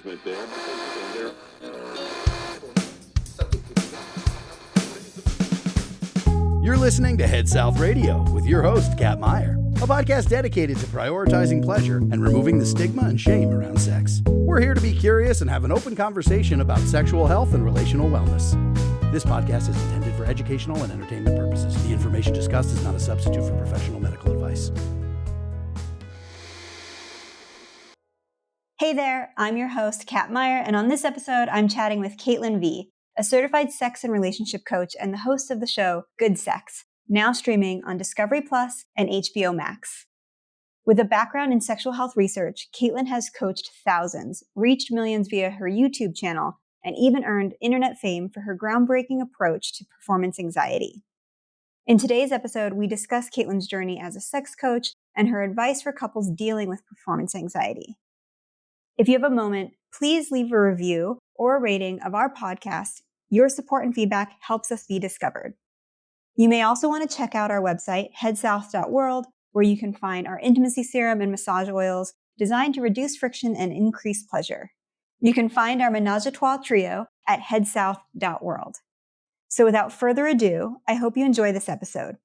announcement there. You're listening to Head South Radio with your host, Kat Meyer, a podcast dedicated to prioritizing pleasure and removing the stigma and shame around sex. We're here to be curious and have an open conversation about sexual health and relational wellness. This podcast is intended for educational and entertainment purposes. The information discussed is not a substitute for professional medical advice. Hey there, I'm your host, Kat Meyer, and on this episode, I'm chatting with Caitlin V., a certified sex and relationship coach and the host of the show Good Sex, now streaming on Discovery Plus and HBO Max. With a background in sexual health research, Caitlin has coached thousands, reached millions via her YouTube channel, and even earned internet fame for her groundbreaking approach to performance anxiety. In today's episode, we discuss Caitlin's journey as a sex coach and her advice for couples dealing with performance anxiety. If you have a moment, please leave a review or a rating of our podcast. Your support and feedback helps us be discovered. You may also want to check out our website, headsouth.world, where you can find our intimacy serum and massage oils designed to reduce friction and increase pleasure. You can find our Menage a Trois trio at headsouth.world. So without further ado, I hope you enjoy this episode.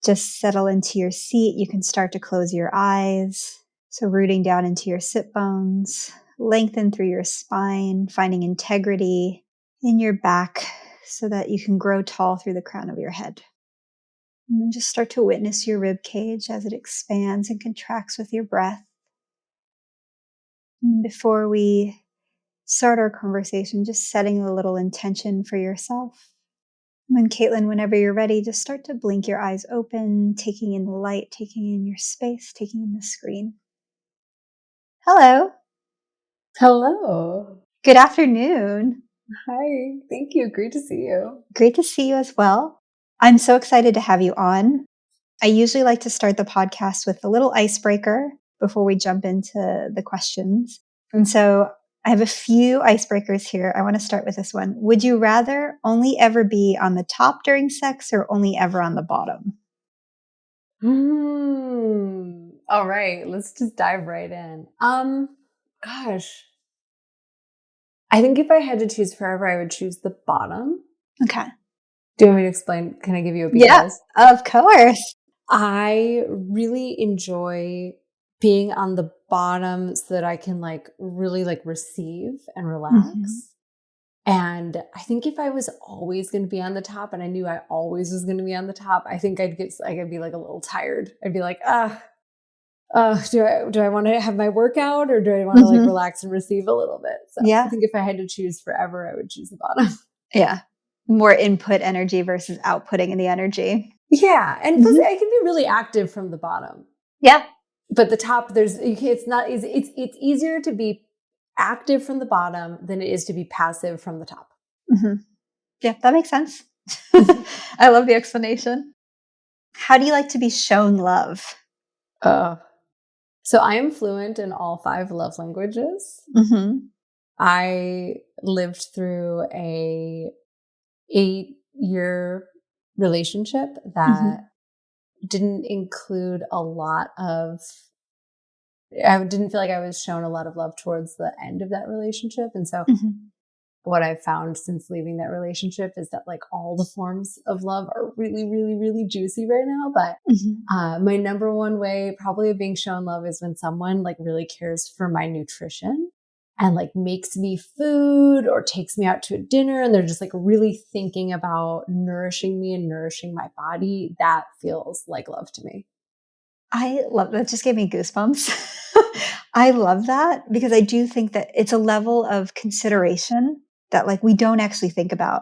Just settle into your seat. You can start to close your eyes. So rooting down into your sit bones, lengthen through your spine, finding integrity in your back so that you can grow tall through the crown of your head. And just start to witness your rib cage as it expands and contracts with your breath. And before we start our conversation, just setting a little intention for yourself. And then Caitlin, whenever you're ready, just start to blink your eyes open, taking in the light, taking in your space, taking in the screen. Hello. Hello. Good afternoon. Hi. Thank you. Great to see you. Great to see you as well. I'm so excited to have you on. I usually like to start the podcast with a little icebreaker before we jump into the questions. And so I have a few icebreakers here. I want to start with this one. Would you rather only ever be on the top during sex or only ever on the bottom? All right. Let's just dive right in. Gosh. I think if I had to choose forever, I would choose the bottom. Okay. Do you want me to explain? Can I give you a because? Yeah, of course. I really enjoy being on the bottom so that I can really receive and relax. Mm-hmm. And I think if I was always going to be on the top and I knew I always was going to be on the top, I think I'd be like a little tired. I'd be like, do I want to have my workout or do I want to relax and receive a little bit? So yeah. I think if I had to choose forever, I would choose the bottom. Yeah. More input energy versus outputting in the energy. Yeah. And plus I can be really active from the bottom. Yeah. But the top, it's easier to be active from the bottom than it is to be passive from the top. Mm-hmm. Yeah, that makes sense. I love the explanation. How do you like to be shown love? So I am fluent in all 5 love languages. Mm-hmm. I lived through a 8-year relationship that didn't include a lot of, I didn't feel like I was shown a lot of love towards the end of that relationship. And so what I've found since leaving that relationship is that all the forms of love are really, really, really juicy right now. But my number one way probably of being shown love is when someone really cares for my nutrition and makes me food or takes me out to a dinner and they're just really thinking about nourishing me and nourishing my body. That feels like love to me. I love that. Just gave me goosebumps. I love that because I do think that it's a level of consideration that we don't actually think about,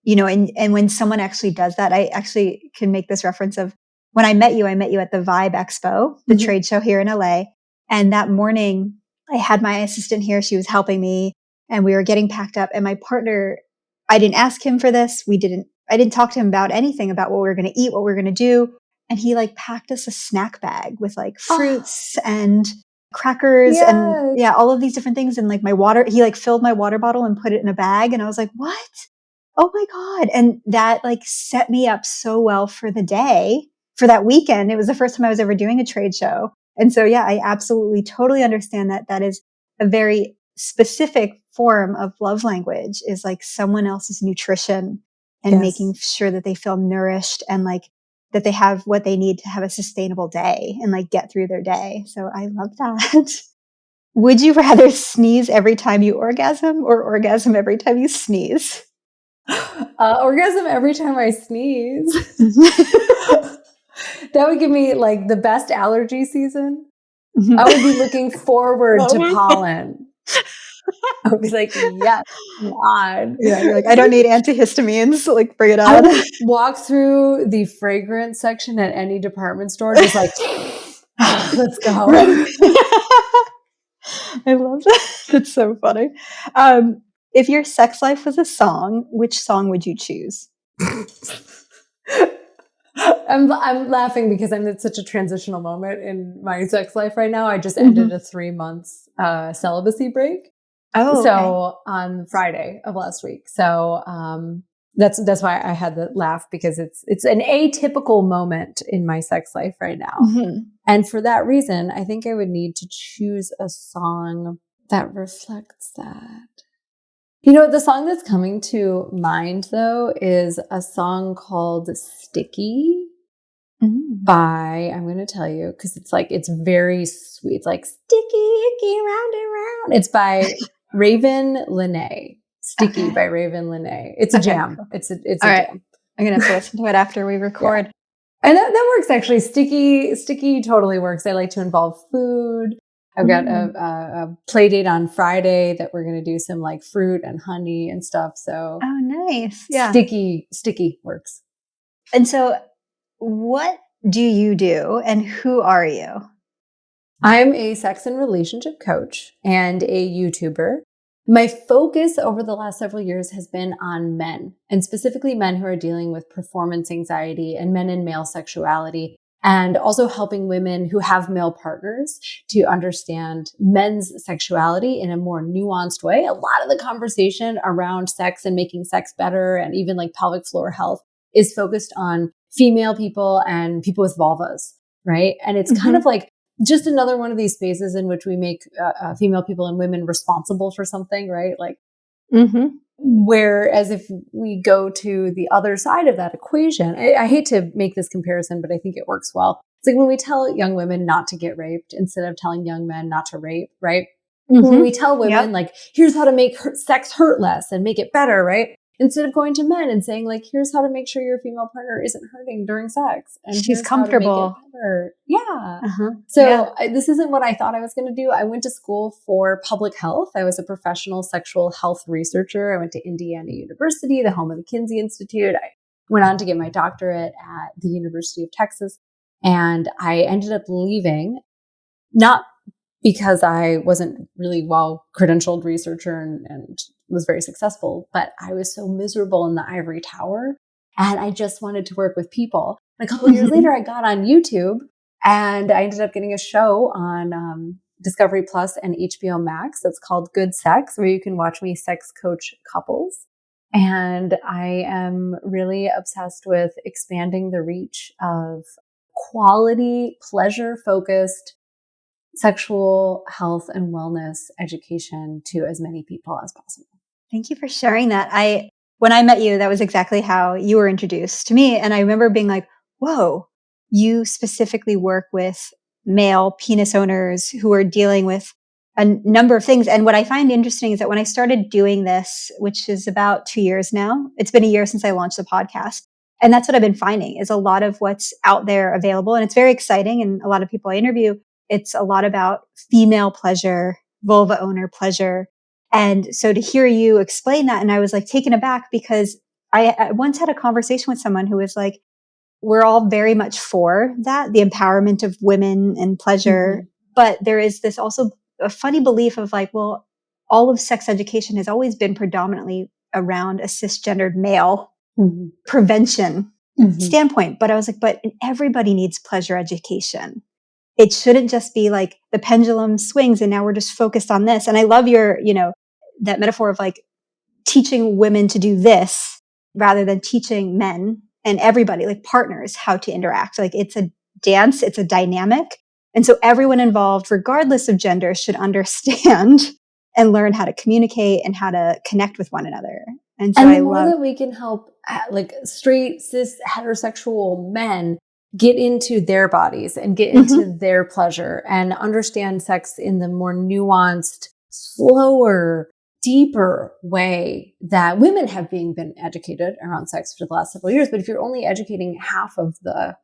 and when someone actually does that, I actually can make this reference of when I met you at the Vibe Expo, the trade show here in LA. And that morning I had my assistant here. She was helping me and we were getting packed up and my partner, I didn't ask him for this. I didn't talk to him about anything about what we were going to eat, what we were going to do. And he packed us a snack bag with fruits and crackers and all of these different things. And my water, he filled my water bottle and put it in a bag. And I was like, what? Oh my God. And that set me up so well for the day, for that weekend. It was the first time I was ever doing a trade show. And so, yeah, I absolutely totally understand that. That is a very specific form of love language is like someone else's nutrition and making sure that they feel nourished and like that they have what they need to have a sustainable day and like get through their day. So I love that. Would you rather sneeze every time you orgasm or orgasm every time you sneeze? Orgasm every time I sneeze. That would give me like the best allergy season. I would be looking forward to pollen. I would be like, yes, come on. Yeah, you're like, I don't need antihistamines, so like bring it on. I would walk through the fragrance section at any department store, just like, let's go. I love that. That's so funny. If your sex life was a song, which song would you choose? I'm laughing because I'm at such a transitional moment in my sex life right now. I just ended a 3 months celibacy break. Oh, so on Friday of last week. So that's why I had the laugh, because it's an atypical moment in my sex life right now. And for that reason, I think I would need to choose a song that reflects that. You know, the song that's coming to mind, though, is a song called Sticky by, I'm going to tell you, because it's very sweet. It's like sticky, icky, round and round. It's by Raven Lenae. Sticky by Raven Lenae. It's a jam. Cool. It's a jam. I'm going to have to listen to it after we record. Yeah. And that works, actually. Sticky totally works. I like to involve food. I've got a play date on Friday that we're going to do some like fruit and honey and stuff. So nice. Yeah. Sticky works. And so what do you do and who are you? I'm a sex and relationship coach and a YouTuber. My focus over the last several years has been on men, and specifically men who are dealing with performance anxiety and men in male sexuality, and also helping women who have male partners to understand men's sexuality in a more nuanced way. A lot of the conversation around sex and making sex better and even like pelvic floor health is focused on female people and people with vulvas, right? And it's kind of like just another one of these spaces in which we make female people and women responsible for something, right? Like, whereas if we go to the other side of that equation, I hate to make this comparison, but I think it works well. It's like when we tell young women not to get raped instead of telling young men not to rape, right? When we tell women like, here's how to make sex hurt less and make it better, right? Instead of going to men and saying like, here's how to make sure your female partner isn't hurting during sex. And she's comfortable. Yeah. So this isn't what I thought I was going to do. I went to school for public health. I was a professional sexual health researcher. I went to Indiana University, the home of the Kinsey Institute. I went on to get my doctorate at the University of Texas. And I ended up leaving, not because I wasn't really well credentialed researcher and was very successful, but I was so miserable in the ivory tower and I just wanted to work with people. And a couple of years later, I got on YouTube and I ended up getting a show on Discovery Plus and HBO Max that's called Good Sex, where you can watch me sex coach couples. And I am really obsessed with expanding the reach of quality, pleasure-focused sexual health and wellness education to as many people as possible. Thank you for sharing that. When I met you, that was exactly how you were introduced to me. And I remember being like, whoa, you specifically work with male penis owners who are dealing with a number of things. And what I find interesting is that when I started doing this, which is about 2 years now, it's been a year since I launched the podcast. And that's what I've been finding is a lot of what's out there available. And it's very exciting. And a lot of people I interview, it's a lot about female pleasure, vulva owner pleasure. And so to hear you explain that, and I was like taken aback because I once had a conversation with someone who was like, we're all very much for that, the empowerment of women and pleasure. But there is this also a funny belief of like, well, all of sex education has always been predominantly around a cisgendered male prevention standpoint. But I was like, but everybody needs pleasure education. It shouldn't just be like the pendulum swings and now we're just focused on this. And I love your, that metaphor of like teaching women to do this rather than teaching men and everybody, like partners, how to interact. Like it's a dance, it's a dynamic. And so everyone involved, regardless of gender, should understand and learn how to communicate and how to connect with one another. And so and the I more love that we can help like straight, cis, heterosexual men get into their bodies and get into their pleasure and understand sex in the more nuanced, slower, deeper way that women have been educated around sex for the last several years. But if you're only educating half of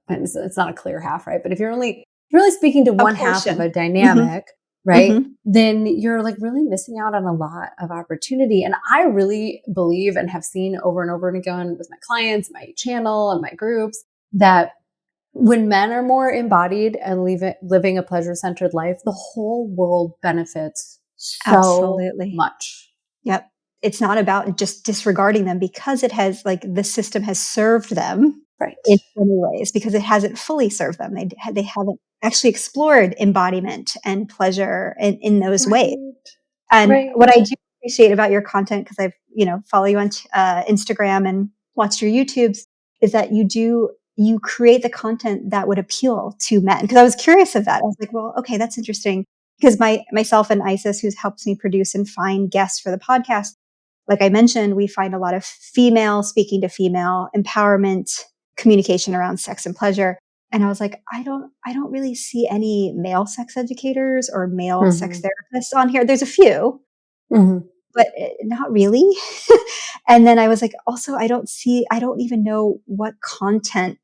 and it's not a clear half, right? But if you're only really speaking to one half of a dynamic, right? Then you're like really missing out on a lot of opportunity. And I really believe and have seen over and over and again with my clients, my channel and my groups, that when men are more embodied and living a pleasure-centered life, the whole world benefits so much. Yep. It's not about just disregarding them because it has like the system has served them in many ways because it hasn't fully served them. They haven't actually explored embodiment and pleasure in those ways. And what I do appreciate about your content, because I've, follow you on Instagram and watched your YouTubes, is that you create the content that would appeal to men. Because I was curious of that. I was like, well, okay, that's interesting. Because myself and Isis, who helps me produce and find guests for the podcast, like I mentioned, we find a lot of female speaking to female empowerment, communication around sex and pleasure. And I was like, I don't really see any male sex educators or male sex therapists on here. There's a few, but not really. And then I was like, also, I don't even know what content.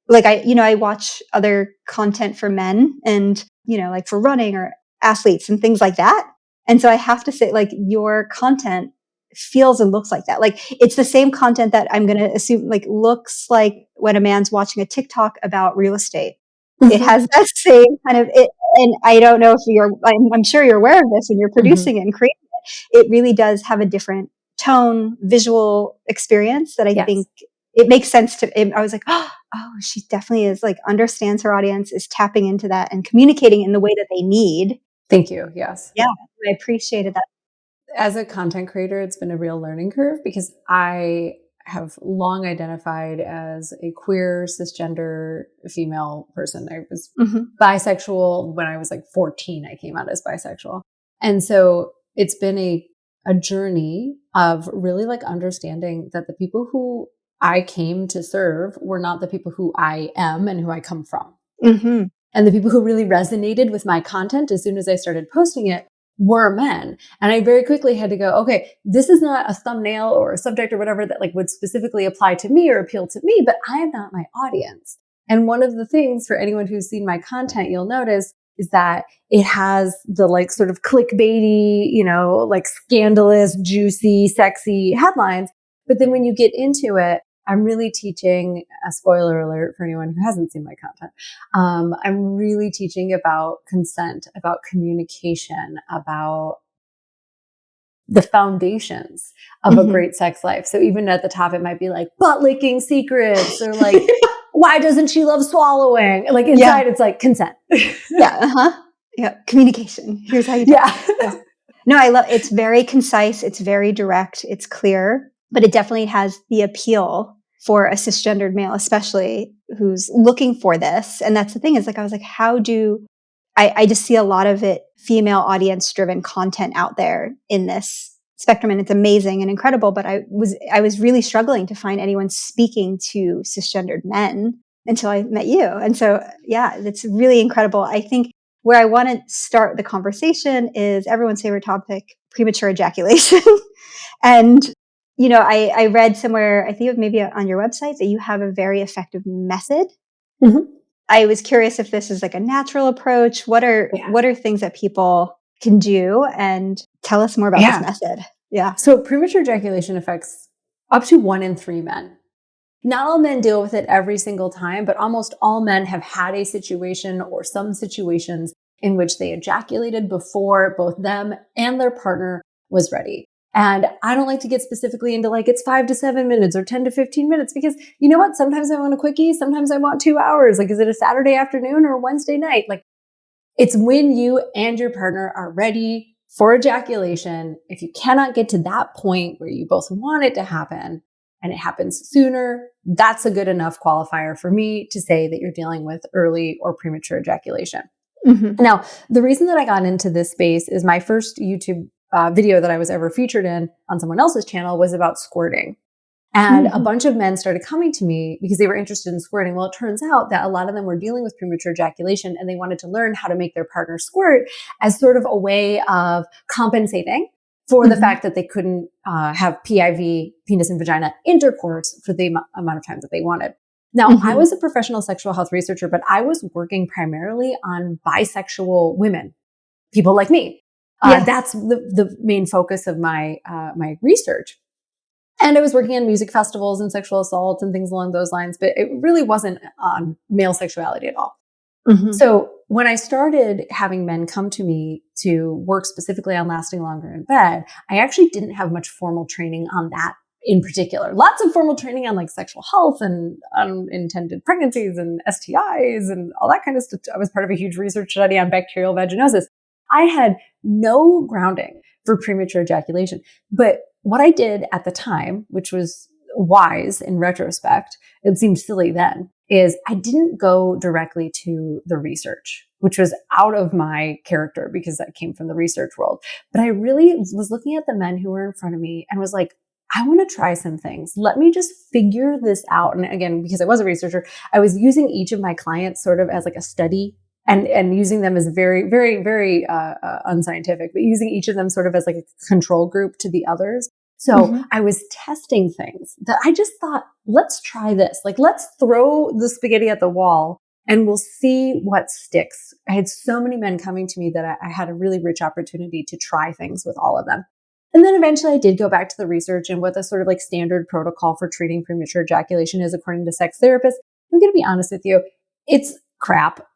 Like I watch other content for men and, like for running or athletes and things like that. And so I have to say, like, your content feels and looks like that. Like it's the same content that I'm going to assume like looks like when a man's watching a TikTok about real estate. It has that same kind of it. And I don't know if I'm sure you're aware of this and you're producing it and creating it. It really does have a different tone, visual experience that I think it makes sense to. I was like, oh, she definitely is like understands her audience, is tapping into that and communicating in the way that they need. Thank you. Yes. Yeah. I appreciated that. As a content creator, it's been a real learning curve because I have long identified as a queer, cisgender female person. I was bisexual when I was like 14. I came out as bisexual. And so it's been a journey of really like understanding that the people who I came to serve were not the people who I am and who I come from. And the people who really resonated with my content as soon as I started posting it were men. And I very quickly had to go, okay, this is not a thumbnail or a subject or whatever that like would specifically apply to me or appeal to me, but I am not my audience. And one of the things for anyone who's seen my content, you'll notice is that it has the like sort of clickbaity, like scandalous, juicy, sexy headlines. But then when you get into it, I'm really teaching, a spoiler alert for anyone who hasn't seen my content. I'm really teaching about consent, about communication, about the foundations of a great sex life. So even at the top, it might be like butt licking secrets or like, why doesn't she love swallowing? Like inside, it's like consent. Yeah. Communication. Here's how you do it. No, I love, it's very concise. It's very direct. It's clear, but it definitely has the appeal for a cisgendered male, especially who's looking for this. And that's the thing is like, I was like, I just see a lot of it, female audience driven content out there in this spectrum. And it's amazing and incredible. But I was really struggling to find anyone speaking to cisgendered men until I met you. And so, yeah, it's really incredible. I think where I want to start the conversation is everyone's favorite topic, premature ejaculation. And, I read somewhere, I think it was maybe on your website, that you have a very effective method. I was curious if this is like a natural approach. What are things that people can do? And tell us more about this method. Yeah. So premature ejaculation affects up to 1 in 3 men. Not all men deal with it every single time, but almost all men have had a situation or some situations in which they ejaculated before both them and their partner was ready. And I don't like to get specifically into like it's 5 to 7 minutes or 10 to 15 minutes because you know what? Sometimes I want a quickie. Sometimes I want 2 hours. Like, is it a Saturday afternoon or a Wednesday night? Like, it's when you and your partner are ready for ejaculation. If you cannot get to that point where you both want it to happen and it happens sooner, that's a good enough qualifier for me to say that you're dealing with early or premature ejaculation. Now, the reason that I got into this space is my first YouTube video that I was ever featured in on someone else's channel was about squirting. And a bunch of men started coming to me because they were interested in squirting. Well, it turns out that a lot of them were dealing with premature ejaculation and they wanted to learn how to make their partner squirt as sort of a way of compensating for the fact that they couldn't have PIV, penis and vagina intercourse for the amount of time that they wanted. Now, I was a professional sexual health researcher, but I was working primarily on bisexual women, people like me. That's the main focus of my my research. And I was working on music festivals and sexual assault and things along those lines, but it really wasn't on male sexuality at all. So when I started having men come to me to work specifically on lasting longer in bed, I actually didn't have much formal training on that in particular. Lots of formal training on like sexual health and unintended pregnancies and STIs and all that kind of stuff. I was part of a huge research study on bacterial vaginosis. I had no grounding for premature ejaculation. But what I did at the time, which was wise in retrospect, it seemed silly then, is I didn't go directly to the research, which was out of my character because I came from the research world. But I really was looking at the men who were in front of me and was like, I want to try some things. Let me just figure this out. And again, because I was a researcher, I was using each of my clients sort of as like a study and using them as very, very, very unscientific, but using each of them sort of as like a control group to the others. So I was testing things that I just thought, let's try this. Like, let's throw the spaghetti at the wall and we'll see what sticks. I had so many men coming to me that I had a really rich opportunity to try things with all of them. And then eventually I did go back to the research and what the sort of like standard protocol for treating premature ejaculation is according to sex therapists. I'm going to be honest with you. It's crap.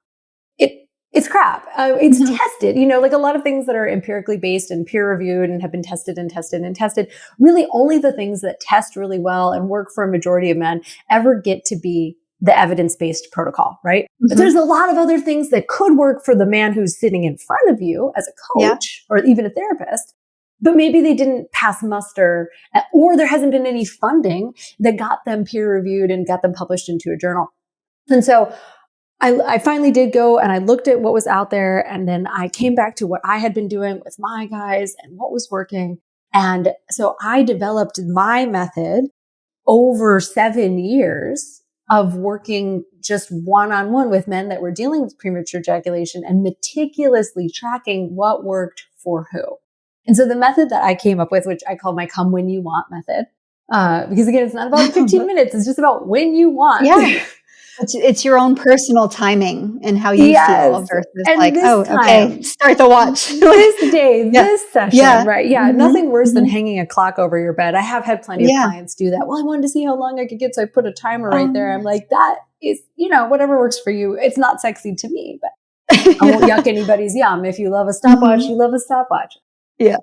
It's crap. It's tested, like a lot of things that are empirically based and peer reviewed and have been tested and tested and tested. Really only the things that test really well and work for a majority of men ever get to be the evidence-based protocol, right? But there's a lot of other things that could work for the man who's sitting in front of you as a coach or even a therapist, but maybe they didn't pass muster or there hasn't been any funding that got them peer reviewed and got them published into a journal. And so I finally did go and I looked at what was out there and then I came back to what I had been doing with my guys and what was working. And so I developed my method over 7 years of working just one-on-one with men that were dealing with premature ejaculation and meticulously tracking what worked for who. And so the method that I came up with, which I call my come when you want method, because again, it's not about 15 minutes. It's just about when you want. Yeah. It's your own personal timing and how you feel versus and like, okay, start the watch. This day, this session, right? Yeah. Nothing worse than hanging a clock over your bed. I have had plenty of clients do that. Well, I wanted to see how long I could get. So I put a timer right there. I'm like, that is, whatever works for you. It's not sexy to me, but I won't yuck anybody's yum. If you love a stopwatch, you love a stopwatch. Yeah.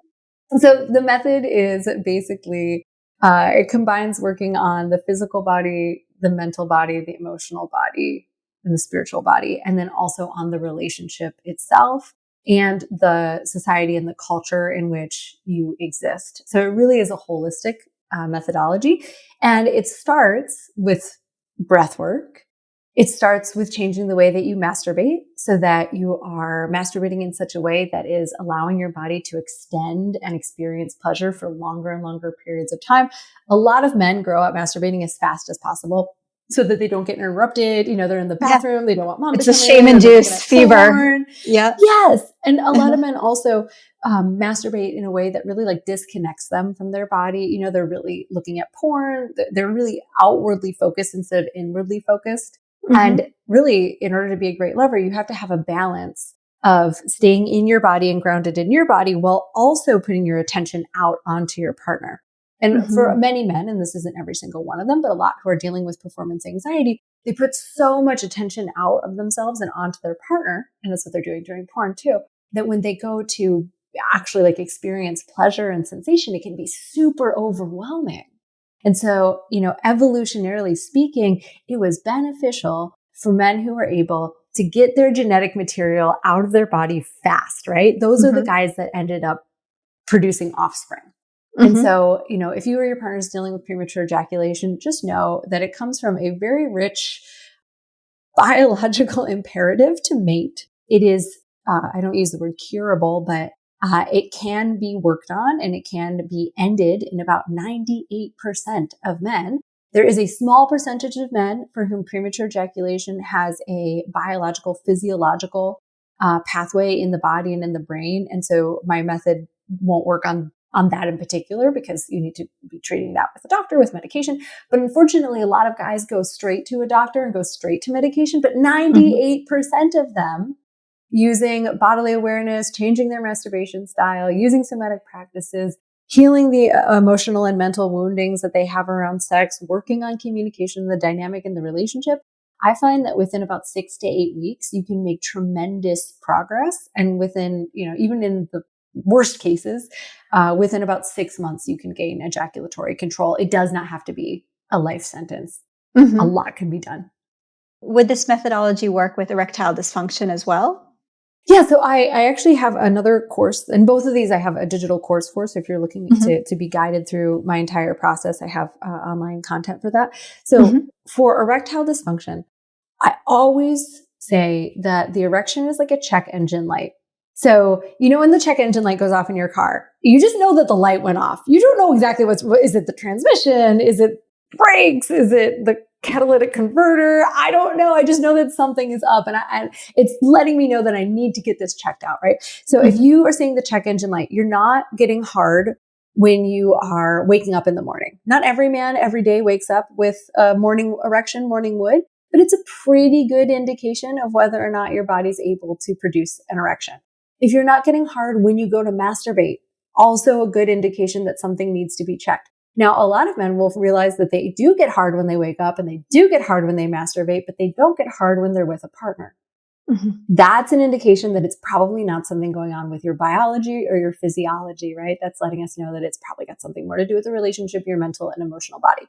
So the method is basically, it combines working on the physical body, the mental body, the emotional body, and the spiritual body, and then also on the relationship itself and the society and the culture in which you exist. So it really is a holistic methodology. And it starts with breath work. It starts with changing the way that you masturbate so that you are masturbating in such a way that is allowing your body to extend and experience pleasure for longer and longer periods of time. A lot of men grow up masturbating as fast as possible so that they don't get interrupted. They're in the bathroom. They don't want mom to come in. It's a shame-induced fever. Yeah. Yes. And a lot of men also masturbate in a way that really like disconnects them from their body. They're really looking at porn. They're really outwardly focused instead of inwardly focused. And really, in order to be a great lover, you have to have a balance of staying in your body and grounded in your body while also putting your attention out onto your partner. And for many men, and this isn't every single one of them, but a lot who are dealing with performance anxiety, they put so much attention out of themselves and onto their partner. And that's what they're doing during porn too, that when they go to actually like experience pleasure and sensation, it can be super overwhelming. And so, evolutionarily speaking, it was beneficial for men who were able to get their genetic material out of their body fast, right? Those are the guys that ended up producing offspring. And so, if you or your partner is dealing with premature ejaculation, just know that it comes from a very rich biological imperative to mate. it is, I don't use the word curable, but it can be worked on and it can be ended in about 98% of men. There is a small percentage of men for whom premature ejaculation has a biological, physiological pathway in the body and in the brain. And so my method won't work on that in particular because you need to be treating that with a doctor, with medication. But unfortunately, a lot of guys go straight to a doctor and go straight to medication, but 98% of them using bodily awareness, changing their masturbation style, using somatic practices, healing the emotional and mental woundings that they have around sex, working on communication, the dynamic in the relationship. I find that within about 6 to 8 weeks, you can make tremendous progress. And within, even in the worst cases, within about 6 months, you can gain ejaculatory control. It does not have to be a life sentence. A lot can be done. Would this methodology work with erectile dysfunction as well? Yeah, so I actually have another course, and both of these I have a digital course for. So if you're looking to be guided through my entire process, I have online content for that. So for erectile dysfunction, I always say that the erection is like a check engine light. So, when the check engine light goes off in your car, you just know that the light went off. You don't know exactly is it the transmission? Is it brakes? Is it the catalytic converter? I don't know. I just know that something is up and it's letting me know that I need to get this checked out, right? So if you are seeing the check engine light, you're not getting hard when you are waking up in the morning. Not every man every day wakes up with a morning erection, morning wood, but it's a pretty good indication of whether or not your body's able to produce an erection. If you're not getting hard when you go to masturbate, also a good indication that something needs to be checked. Now, a lot of men will realize that they do get hard when they wake up and they do get hard when they masturbate, but they don't get hard when they're with a partner. That's an indication that it's probably not something going on with your biology or your physiology, right? That's letting us know that it's probably got something more to do with the relationship, your mental and emotional body.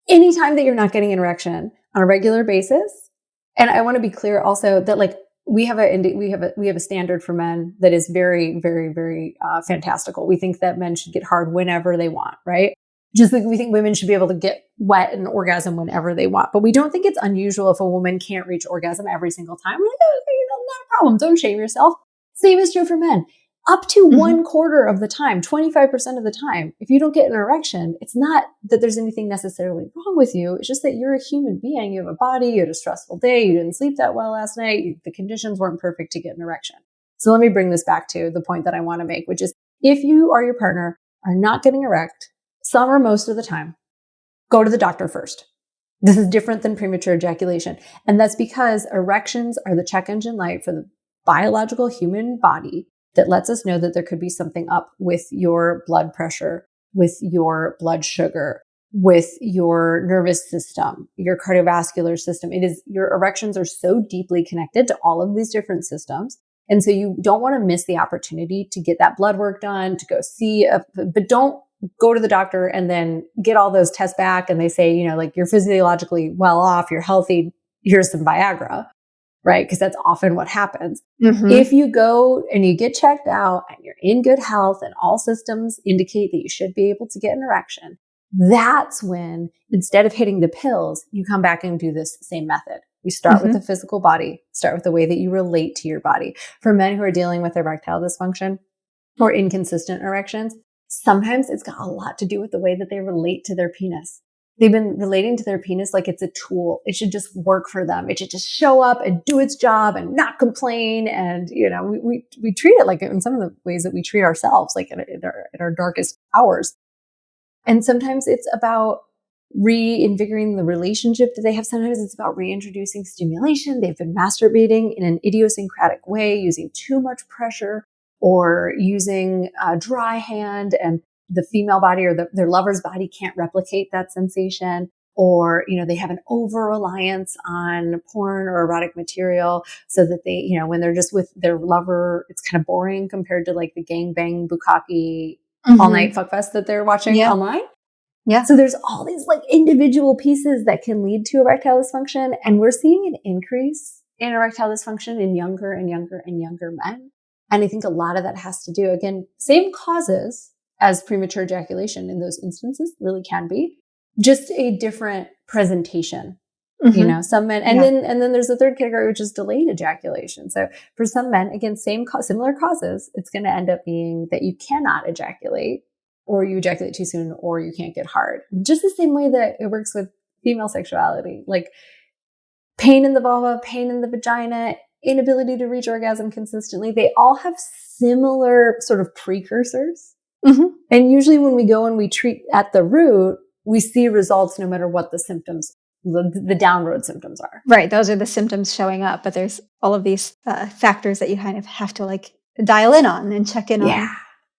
Anytime that you're not getting an erection on a regular basis, and I want to be clear also that we have a standard for men that is very, very, very fantastical. We think that men should get hard whenever they want, right? Just like we think women should be able to get wet and orgasm whenever they want. But we don't think it's unusual if a woman can't reach orgasm every single time. We're like, oh, not a problem. Don't shame yourself. Same is true for men. Up to 1/4 of the time, 25% of the time, if you don't get an erection, it's not that there's anything necessarily wrong with you. It's just that you're a human being. You have a body. You had a stressful day. You didn't sleep that well last night. The conditions weren't perfect to get an erection. So let me bring this back to the point that I want to make, which is if you or your partner are not getting erect, some or most of the time, go to the doctor first. This is different than premature ejaculation. And that's because erections are the check engine light for the biological human body that lets us know that there could be something up with your blood pressure, with your blood sugar, with your nervous system, your cardiovascular system. Your erections are so deeply connected to all of these different systems. And so you don't want to miss the opportunity to get that blood work done, to go see, but don't go to the doctor and then get all those tests back and they say, you're physiologically well off, you're healthy, here's some Viagra, right? Because that's often what happens. If you go and you get checked out and you're in good health and all systems indicate that you should be able to get an erection, that's when, instead of hitting the pills, you come back and do this same method. We start with the physical body, start with the way that you relate to your body. For men who are dealing with erectile dysfunction or inconsistent erections, sometimes it's got a lot to do with the way that they relate to their penis. They've been relating to their penis like it's a tool. It should just work for them. It should just show up and do its job and not complain. And, we treat it like in some of the ways that we treat ourselves, like in our darkest hours. And sometimes it's about reinvigorating the relationship that they have. Sometimes it's about reintroducing stimulation. They've been masturbating in an idiosyncratic way, using too much pressure, or using a dry hand, and the female body or their lover's body can't replicate that sensation. Or, they have an over-reliance on porn or erotic material so that they, when they're just with their lover, it's kind of boring compared to like the gangbang bukkake all night fuckfest that they're watching online. Yeah. So there's all these like individual pieces that can lead to erectile dysfunction. And we're seeing an increase in erectile dysfunction in younger and younger and younger men. And I think a lot of that has to do, again, same causes as premature ejaculation in those instances, really can be, just a different presentation You know, some men, and then there's the third category, which is delayed ejaculation. So for some men, again, similar causes, it's going to end up being that you cannot ejaculate, or you ejaculate too soon, or you can't get hard. Just the same way that it works with female sexuality, like pain in the vulva, pain in the vagina, inability to reach orgasm consistently. They all have similar sort of precursors. And usually when we go and we treat at the root, we see results no matter what the symptoms, the downroad symptoms are. Right. Those are the symptoms showing up, but there's all of these factors that you kind of have to like dial in on and check in on.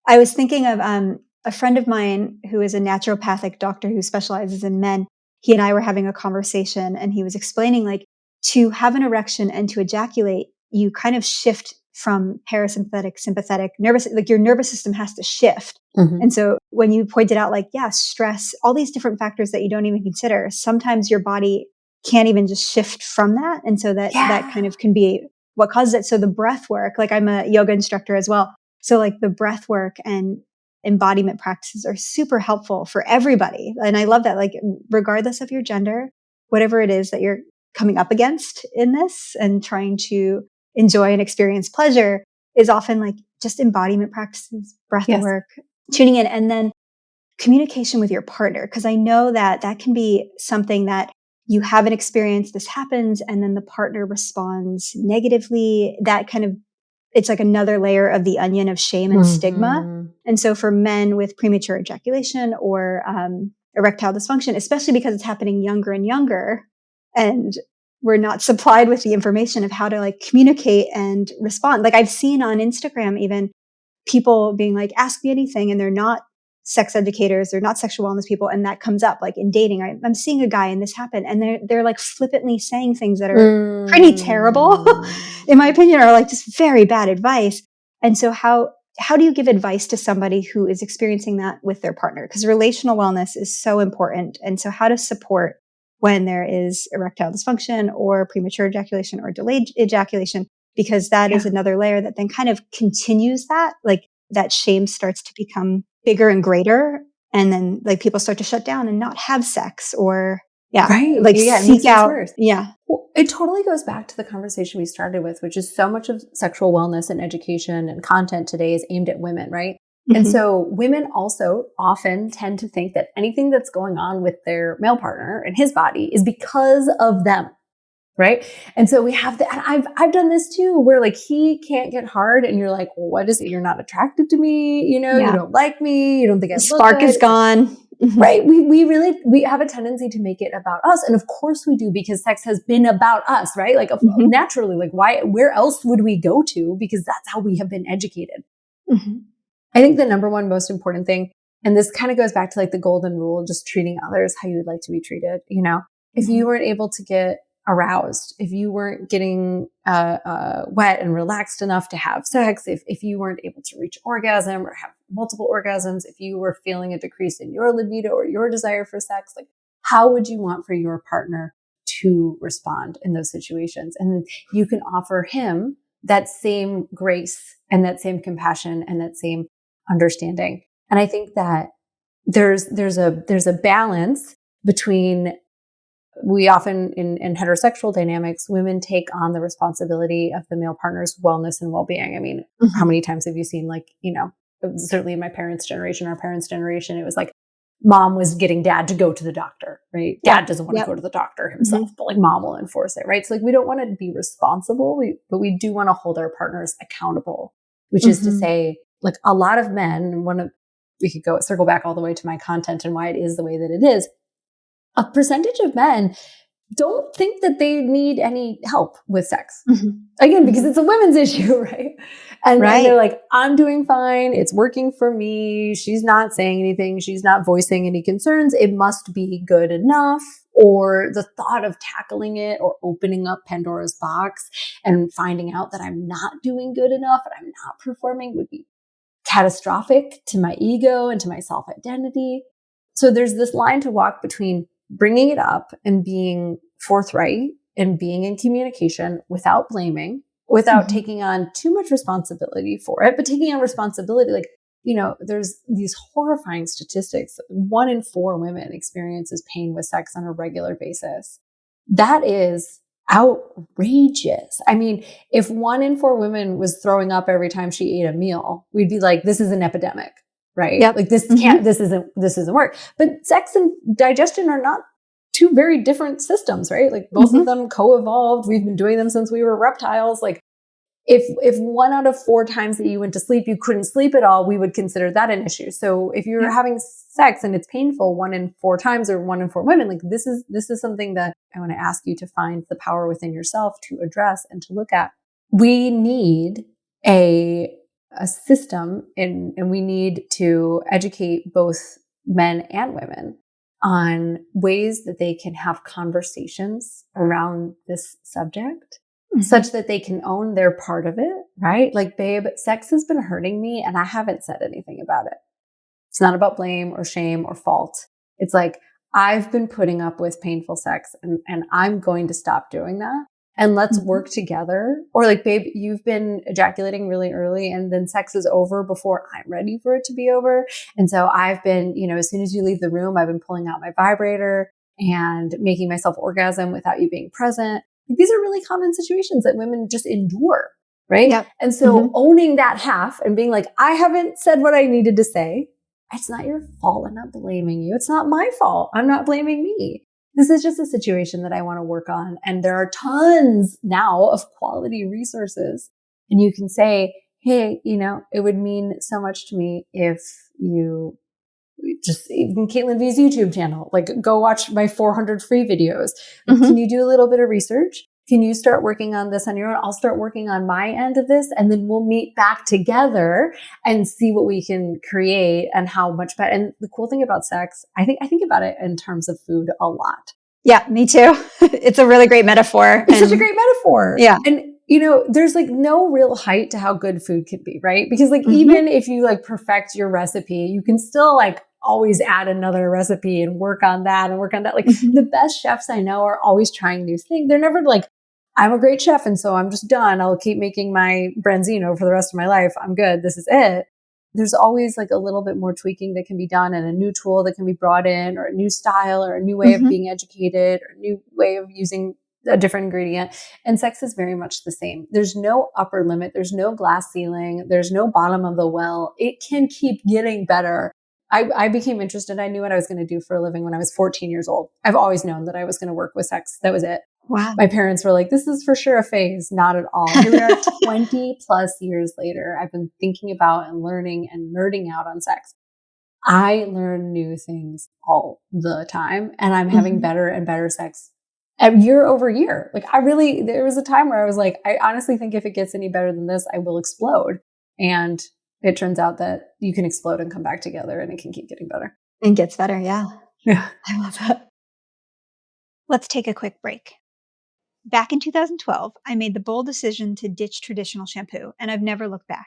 I was thinking of a friend of mine who is a naturopathic doctor who specializes in men. He and I were having a conversation, and he was explaining like to have an erection and to ejaculate, you kind of shift from parasympathetic, sympathetic, nervous, like your nervous system has to shift. And so when you pointed out like, stress, all these different factors that you don't even consider, sometimes your body can't even just shift from that. And so that kind of can be what causes it. So the breath work, like I'm a yoga instructor as well. So like the breath work and embodiment practices are super helpful for everybody. And I love that, like regardless of your gender, whatever it is that you're coming up against in this and trying to enjoy and experience pleasure is often like just embodiment practices, breath work, tuning in, and then communication with your partner. Cause I know that that can be something that you haven't experienced. This happens and then the partner responds negatively. That kind of, it's like another layer of the onion of shame and stigma. And so for men with premature ejaculation or erectile dysfunction, especially because it's happening younger and younger, and we're not supplied with the information of how to like communicate and respond. Like I've seen on Instagram, even people being like, ask me anything. And they're not sex educators. They're not sexual wellness people. And that comes up like in dating. I'm seeing a guy and this happened. And they're like flippantly saying things that are pretty terrible, in my opinion, or like just very bad advice. And so how do you give advice to somebody who is experiencing that with their partner? Because relational wellness is so important. And so how to support when there is erectile dysfunction or premature ejaculation or delayed ejaculation, because that is another layer that then kind of continues that, like that shame starts to become bigger and greater. And then like people start to shut down and not have sex or seek out. Worse. Well, it totally goes back to the conversation we started with, which is so much of sexual wellness and education and content today is aimed at women, right? And so women also often tend to think that anything that's going on with their male partner and his body is because of them. Right. And so we have and I've done this too, where like he can't get hard and you're like, well, what is it? You're not attracted to me. You know, you don't like me. You don't think I look spark good. Is gone. Right. We have a tendency to make it about us. And of course we do, because sex has been about us, right? Like naturally, like where else would we go to? Because that's how we have been educated. I think the number one most important thing, and this kind of goes back to like the golden rule, just treating others how you'd like to be treated. You know, if you weren't able to get aroused, if you weren't getting wet and relaxed enough to have sex, if you weren't able to reach orgasm or have multiple orgasms, if you were feeling a decrease in your libido or your desire for sex, like how would you want for your partner to respond in those situations? And you can offer him that same grace and that same compassion and that same understanding. And I think that there's a balance between, we often in heterosexual dynamics, women take on the responsibility of the male partner's wellness and well-being. I mean, how many times have you seen, like, you know, certainly in my parents' generation, our parents' generation, it was like mom was getting dad to go to the doctor, right? Dad doesn't want to go to the doctor himself, but like mom will enforce it, right? So like we don't want to be responsible, but we do want to hold our partners accountable, which is to say, like a lot of men, we could circle back all the way to my content and why it is the way that it is. A percentage of men don't think that they need any help with sex. Again, because it's a women's issue, right? And they're like, I'm doing fine. It's working for me. She's not saying anything. She's not voicing any concerns. It must be good enough. Or the thought of tackling it or opening up Pandora's box and finding out that I'm not doing good enough and I'm not performing would be catastrophic to my ego and to my self-identity. So there's this line to walk between bringing it up and being forthright and being in communication without blaming, without taking on too much responsibility for it, but taking on responsibility. Like, you know, there's these horrifying statistics. 1 in 4 women experiences pain with sex on a regular basis. that is outrageous. I mean, if 1 in 4 women was throwing up every time she ate a meal, we'd be like, this is an epidemic, right? Yep. Like this isn't work. But sex and digestion are not two very different systems, right? Like both of them co-evolved. We've been doing them since we were reptiles. Like if 1 out of 4 times that you went to sleep, you couldn't sleep at all, we would consider that an issue. So if you're having sex and it's painful 1 in 4 times or 1 in 4 women, like this is something that I want to ask you to find the power within yourself to address and to look at. We need a system and we need to educate both men and women on ways that they can have conversations around this subject. Such that they can own their part of it, right? Like, babe, sex has been hurting me and I haven't said anything about it. It's not about blame or shame or fault. It's like, I've been putting up with painful sex and I'm going to stop doing that. And let's work together. Or like, babe, you've been ejaculating really early and then sex is over before I'm ready for it to be over. And so I've been, as soon as you leave the room, I've been pulling out my vibrator and making myself orgasm without you being present. These are really common situations that women just endure, right? Yep. And so owning that half and being like, I haven't said what I needed to say. It's not your fault. I'm not blaming you. It's not my fault. I'm not blaming me. This is just a situation that I want to work on. And there are tons now of quality resources. And you can say, hey, it would mean so much to me if you just even Caitlin V's YouTube channel, like go watch my 400 free videos. Can you do a little bit of research? Can you start working on this on your own? I'll start working on my end of this and then we'll meet back together and see what we can create and how much better. And the cool thing about sex, I think about it in terms of food a lot. Yeah, me too. It's a really great metaphor. It's such a great metaphor. Yeah. And there's like no real height to how good food can be, right? Because like even if you like perfect your recipe, you can still like always add another recipe and work on that and work on that. Like the best chefs I know are always trying new things. They're never like, I'm a great chef and so I'm just done. I'll keep making my branzino for the rest of my life. I'm good. This is it. There's always like a little bit more tweaking that can be done and a new tool that can be brought in or a new style or a new way of being educated or a new way of using a different ingredient. And sex is very much the same. There's no upper limit. There's no glass ceiling. There's no bottom of the well. It can keep getting better. I became interested. I knew what I was going to do for a living when I was 14 years old. I've always known that I was going to work with sex. That was it. Wow. My parents were like, this is for sure a phase. Not at all. Here we are 20 plus years later. I've been thinking about and learning and nerding out on sex. I learn new things all the time and I'm having better and better sex year over year. Like there was a time where I was like, I honestly think if it gets any better than this, I will explode. And it turns out that you can explode and come back together and it can keep getting better. It gets better. Yeah. Yeah. I love that. Let's take a quick break. Back in 2012, I made the bold decision to ditch traditional shampoo, and I've never looked back.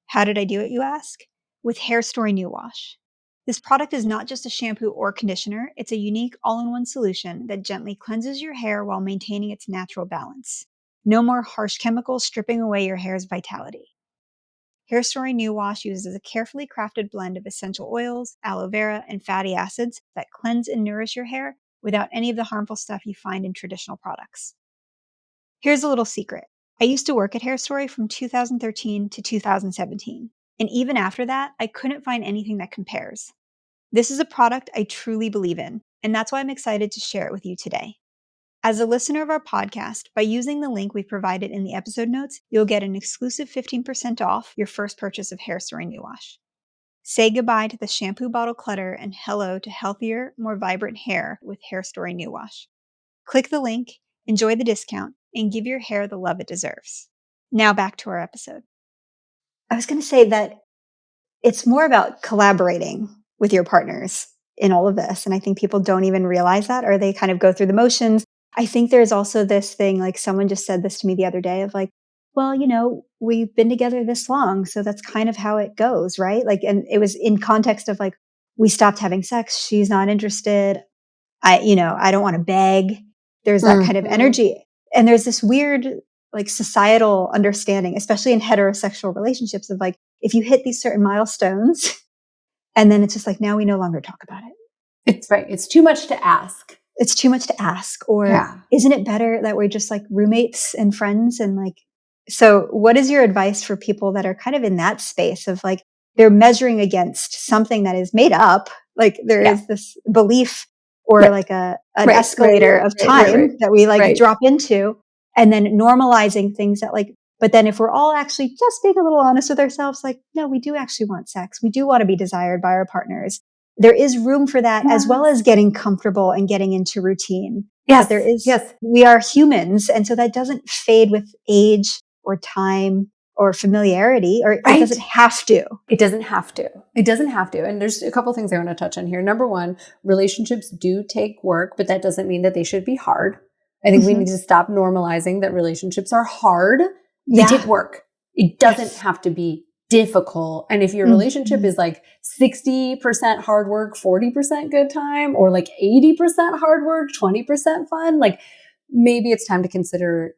How did I do it, you ask? With Hair Story New Wash. This product is not just a shampoo or conditioner, it's a unique all-in-one solution that gently cleanses your hair while maintaining its natural balance. No more harsh chemicals stripping away your hair's vitality. Hair Story New Wash uses a carefully crafted blend of essential oils, aloe vera, and fatty acids that cleanse and nourish your hair without any of the harmful stuff you find in traditional products. Here's a little secret. I used to work at Hair Story from 2013 to 2017, and even after that, I couldn't find anything that compares. This is a product I truly believe in, and that's why I'm excited to share it with you today. As a listener of our podcast, by using the link we provided in the episode notes, you'll get an exclusive 15% off your first purchase of Hair Story New Wash. Say goodbye to the shampoo bottle clutter and hello to healthier, more vibrant hair with Hair Story New Wash. Click the link, enjoy the discount, and give your hair the love it deserves. Now back to our episode. I was going to say that it's more about collaborating with your partners in all of this. And I think people don't even realize that, or they kind of go through the motions. I think there's also this thing, like someone just said this to me the other day of like, well, we've been together this long, so that's kind of how it goes, right? Like, and it was in context of like, we stopped having sex. She's not interested. I don't want to beg. There's that kind of energy. And there's this weird, like societal understanding, especially in heterosexual relationships of like, if you hit these certain milestones and then it's just like, now we no longer talk about it. It's right. It's too much to ask. it's too much to ask, or Yeah. isn't it better that we're just like roommates and friends? And like, so what is your advice for people that are kind of in that space of like, they're measuring against something that is made up? Like there is this belief or like an escalator of time that we like drop into, and then normalizing things that like, but then if we're all actually just being a little honest with ourselves, like, no, we do actually want sex. We do want to be desired by our partners. There is room for that, as well as getting comfortable and getting into routine. Yes. But there is, we are humans. And so that doesn't fade with age or time or familiarity, or it doesn't have to. It doesn't have to. It doesn't have to. And there's a couple things I want to touch on here. Number one, relationships do take work, but that doesn't mean that they should be hard. I think we need to stop normalizing that relationships are hard. They take work. It doesn't have to be difficult. And if your relationship is like 60% hard work, 40% good time, or like 80% hard work, 20% fun, like maybe it's time to consider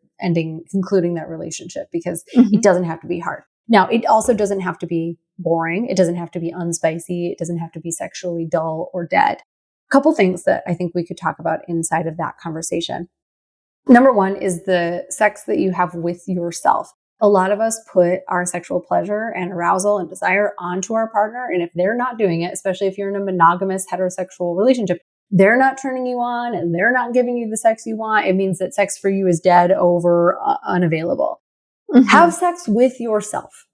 concluding that relationship, because it doesn't have to be hard. Now, it also doesn't have to be boring. It doesn't have to be unspicy. It doesn't have to be sexually dull or dead. A couple things that I think we could talk about inside of that conversation. Number one is the sex that you have with yourself. A lot of us put our sexual pleasure and arousal and desire onto our partner. And if they're not doing it, especially if you're in a monogamous heterosexual relationship, they're not turning you on and they're not giving you the sex you want, it means that sex for you is dead, over, unavailable. Have sex with yourself.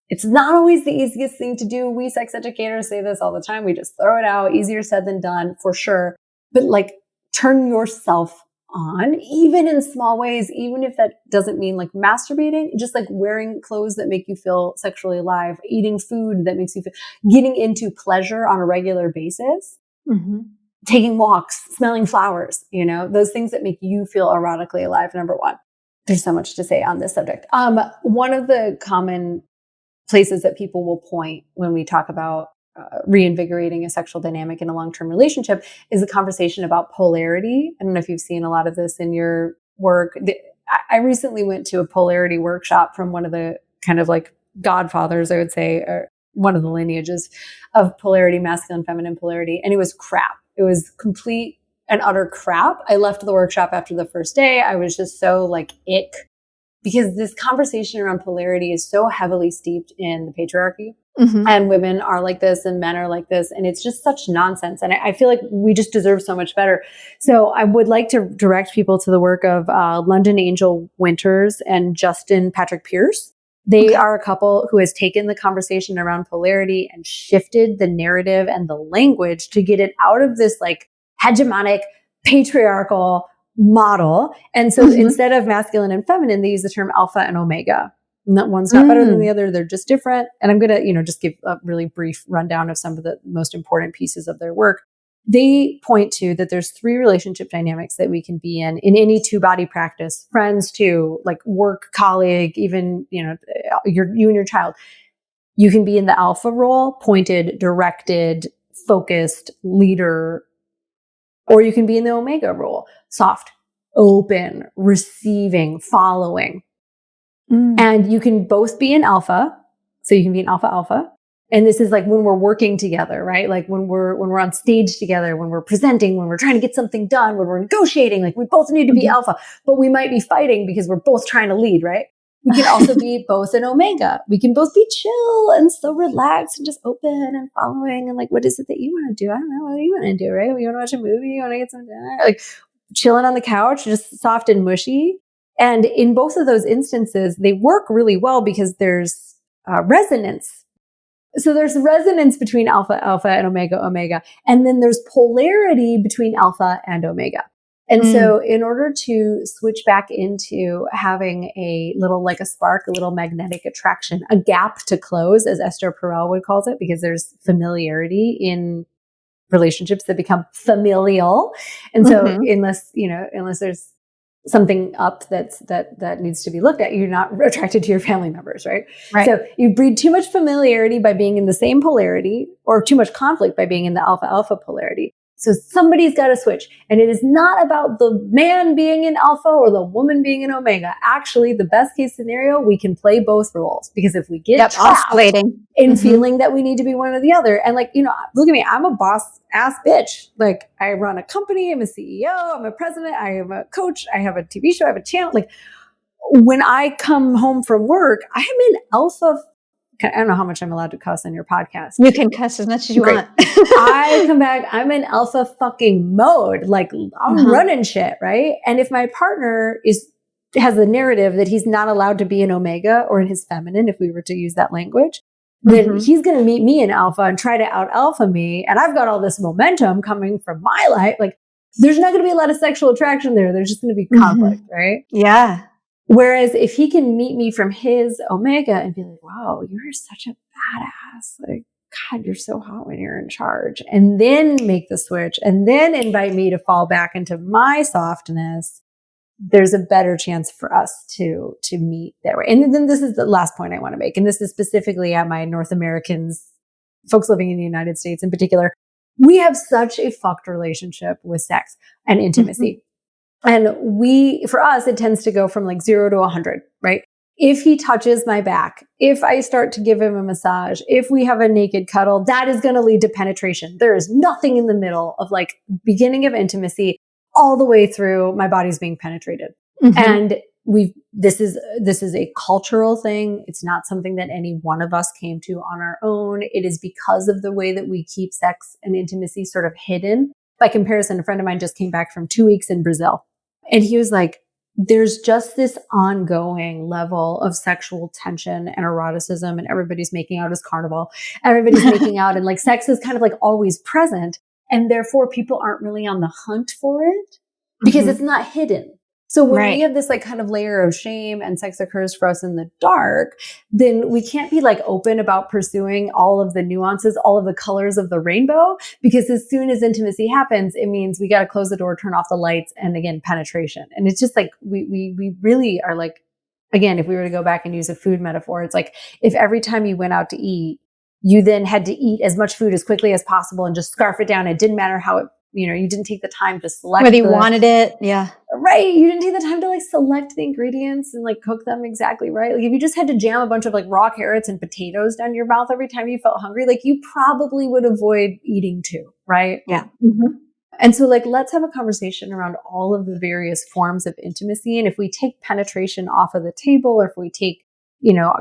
It's not always the easiest thing to do. We sex educators say this all the time. We just throw it out. Easier said than done, for sure. But like, turn yourself on, even in small ways, even if that doesn't mean like masturbating, just like wearing clothes that make you feel sexually alive, eating food that makes you feel, getting into pleasure on a regular basis, taking walks, smelling flowers, those things that make you feel erotically alive. Number one. There's so much to say on this subject. One of the common places that people will point when we talk about reinvigorating a sexual dynamic in a long-term relationship is the conversation about polarity. I don't know if you've seen a lot of this in your work. I recently went to a polarity workshop from one of the kind of like godfathers, I would say, or one of the lineages of polarity, masculine, feminine polarity. And it was crap. It was complete and utter crap. I left the workshop after the first day. I was just so like ick, because this conversation around polarity is so heavily steeped in the patriarchy, and women are like this and men are like this. And it's just such nonsense. And I feel like we just deserve so much better. So I would like to direct people to the work of London Angel Winters and Justin Patrick Pierce. They are a couple who has taken the conversation around polarity and shifted the narrative and the language to get it out of this like hegemonic patriarchal model. And so instead of masculine and feminine, they use the term alpha and omega. One's not better than the other. They're just different. And I'm going to, just give a really brief rundown of some of the most important pieces of their work. They point to that there's 3 relationship dynamics that we can be in any 2-body practice, friends too, like work, colleague, even, you and your child. You can be in the alpha role, pointed, directed, focused, leader, or you can be in the omega role, soft, open, receiving, following. And you can both be in alpha. So you can be an alpha. And this is like when we're working together, right? Like when we're on stage together, when we're presenting, when we're trying to get something done, when we're negotiating, like we both need to be alpha, but we might be fighting because we're both trying to lead, right? We can also be both an omega. We can both be chill and so relaxed and just open and following. And like, what is it that you want to do? I don't know. What do you want to do, right? You want to watch a movie? You want to get some dinner? Like chilling on the couch, just soft and mushy. And in both of those instances, they work really well because there's resonance. So there's resonance between alpha and omega. And then there's polarity between alpha and omega. And so in order to switch back into having a little, like a spark, a little magnetic attraction, a gap to close, as Esther Perel would call it, because there's familiarity in relationships that become familial. And so unless there's something up that needs to be looked at, you're not attracted to your family members, right? So you breed too much familiarity by being in the same polarity, or too much conflict by being in the alpha polarity. So somebody's got to switch. And it is not about the man being an alpha or the woman being an omega. Actually, the best case scenario, we can play both roles, because if we get trapped oscillating in feeling that we need to be one or the other, and like, look at me, I'm a boss ass bitch. Like, I run a company, I'm a CEO, I'm a president, I am a coach, I have a TV show, I have a channel. Like, when I come home from work, I am an alpha. I don't know how much I'm allowed to cuss on your podcast. You can cuss as much as you want. I come back, I'm in alpha fucking mode. Like, I'm running shit, right? And if my partner has the narrative that he's not allowed to be an omega or in his feminine, if we were to use that language, then he's going to meet me in alpha and try to out alpha me. And I've got all this momentum coming from my life. Like, there's not going to be a lot of sexual attraction there. There's just going to be conflict, right? Yeah. Whereas if he can meet me from his omega and be like, wow, you're such a badass. Like, God, you're so hot when you're in charge. And then make the switch and then invite me to fall back into my softness, there's a better chance for us to meet that way. And then this is the last point I want to make. And this is specifically at my North Americans, folks living in the United States in particular. We have such a fucked relationship with sex and intimacy. And for us, it tends to go from like 0 to 100, right? If he touches my back, if I start to give him a massage, if we have a naked cuddle, that is going to lead to penetration. There is nothing in the middle of like beginning of intimacy all the way through my body's being penetrated. And this is a cultural thing. It's not something that any one of us came to on our own. It is because of the way that we keep sex and intimacy sort of hidden. By comparison, a friend of mine just came back from 2 weeks in Brazil. And he was like, there's just this ongoing level of sexual tension and eroticism, and everybody's making out as carnival. Everybody's making out, and like sex is kind of like always present. And therefore people aren't really on the hunt for it because it's not hidden. So when we have this like kind of layer of shame and sex occurs for us in the dark, then we can't be like open about pursuing all of the nuances, all of the colors of the rainbow, because as soon as intimacy happens, it means we got to close the door, turn off the lights, and again, penetration. And it's just like, we really are like, again, if we were to go back and use a food metaphor, it's like if every time you went out to eat, you then had to eat as much food as quickly as possible and just scarf it down. It didn't matter how it, you didn't take the time to select whether you wanted it. Yeah. Right. You didn't take the time to like select the ingredients and like cook them exactly right. Like if you just had to jam a bunch of like raw carrots and potatoes down your mouth every time you felt hungry, like you probably would avoid eating too. Right. Yeah. And so like, let's have a conversation around all of the various forms of intimacy. And if we take penetration off of the table, or if we take,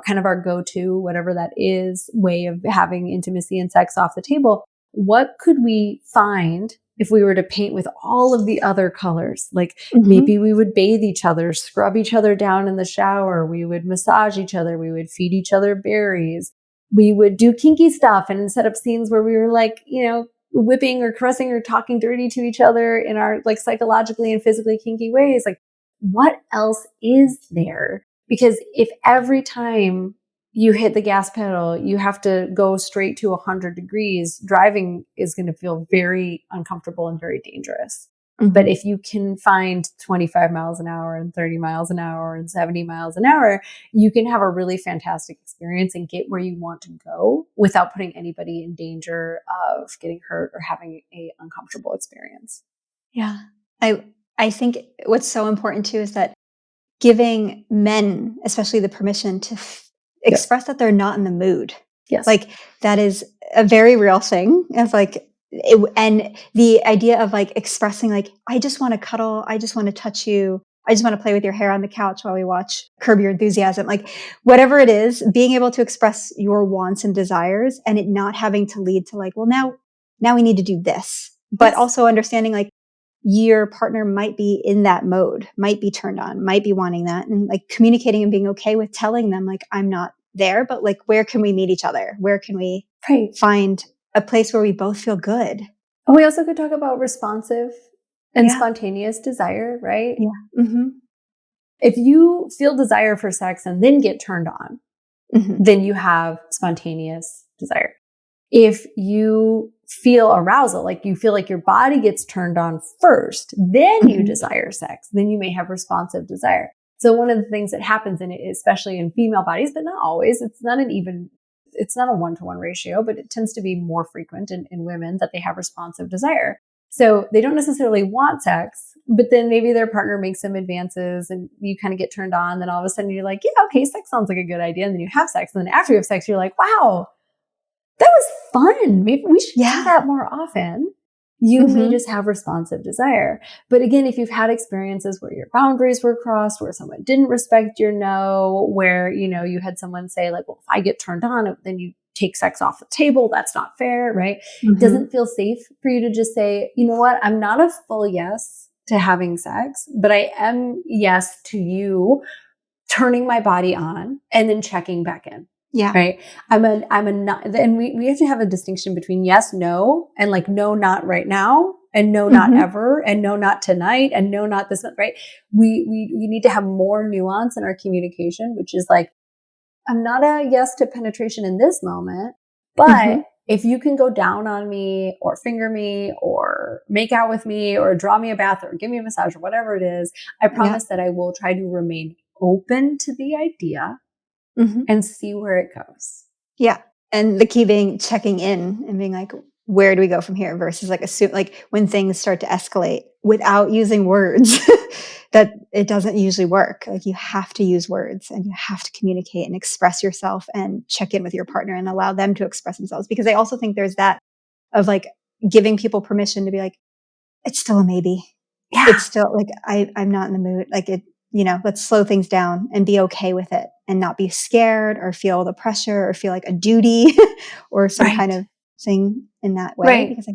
kind of our go-to, whatever that is, way of having intimacy and sex off the table, what could we find if we were to paint with all of the other colors? Like maybe we would bathe each other, scrub each other down in the shower. We would massage each other. We would feed each other berries. We would do kinky stuff and set up scenes where we were like, whipping or caressing or talking dirty to each other in our like psychologically and physically kinky ways. Like, what else is there? Because if every time you hit the gas pedal, you have to go straight to 100 degrees, driving is going to feel very uncomfortable and very dangerous. But if you can find 25 miles an hour and 30 miles an hour and 70 miles an hour, you can have a really fantastic experience and get where you want to go without putting anybody in danger of getting hurt or having a uncomfortable experience. Yeah. I think what's so important too is that giving men, especially the permission to express that they're not in the mood. Yes. Like that is a very real thing. It's like, and the idea of like expressing like, I just want to cuddle. I just want to touch you. I just want to play with your hair on the couch while we watch Curb Your Enthusiasm. Like whatever it is, being able to express your wants and desires and it not having to lead to like, well, now we need to do this, but also understanding like your partner might be in that mode, might be turned on, might be wanting that, and like communicating and being okay with telling them like, I'm not there, but like, where can we meet each other? Where can we find a place where we both feel good? And we also could talk about responsive and spontaneous desire, right? Yeah. If you feel desire for sex and then get turned on, then you have spontaneous desire. If you feel arousal, like you feel like your body gets turned on first, then you desire sex, then you may have responsive desire. So one of the things that happens in it, especially in female bodies, but not always, it's not a 1-to-1 ratio, but it tends to be more frequent in women that they have responsive desire. So they don't necessarily want sex, but then maybe their partner makes some advances and you kind of get turned on. Then all of a sudden you're like, yeah, okay, sex sounds like a good idea. And then you have sex. And then after you have sex, you're like, wow, that was fun. Maybe we should do that more often. You may just have responsive desire. But again, if you've had experiences where your boundaries were crossed, where someone didn't respect your no, where, you had someone say like, well, if I get turned on, then you take sex off the table. That's not fair, right? It doesn't feel safe for you to just say, you know what? I'm not a full yes to having sex, but I am yes to you turning my body on and then checking back in. Yeah. Right. I'm a not, and we have to have a distinction between yes, no, and like, no, not right now, and no, not ever, and no, not tonight, and no, not this month, right? We need to have more nuance in our communication, which is like, I'm not a yes to penetration in this moment, but if you can go down on me or finger me or make out with me or draw me a bath or give me a massage or whatever it is, I promise that I will try to remain open to the idea and see where it goes. Yeah. And the key being checking in and being like, where do we go from here versus like assume like when things start to escalate without using words that it doesn't usually work. Like you have to use words and you have to communicate and express yourself and check in with your partner and allow them to express themselves. Because I also think there's that of like giving people permission to be like, it's still a maybe. Yeah. It's still like, I'm not in the mood. Like let's slow things down and be okay with it and not be scared or feel the pressure or feel like a duty or some kind of thing in that way. Right. Because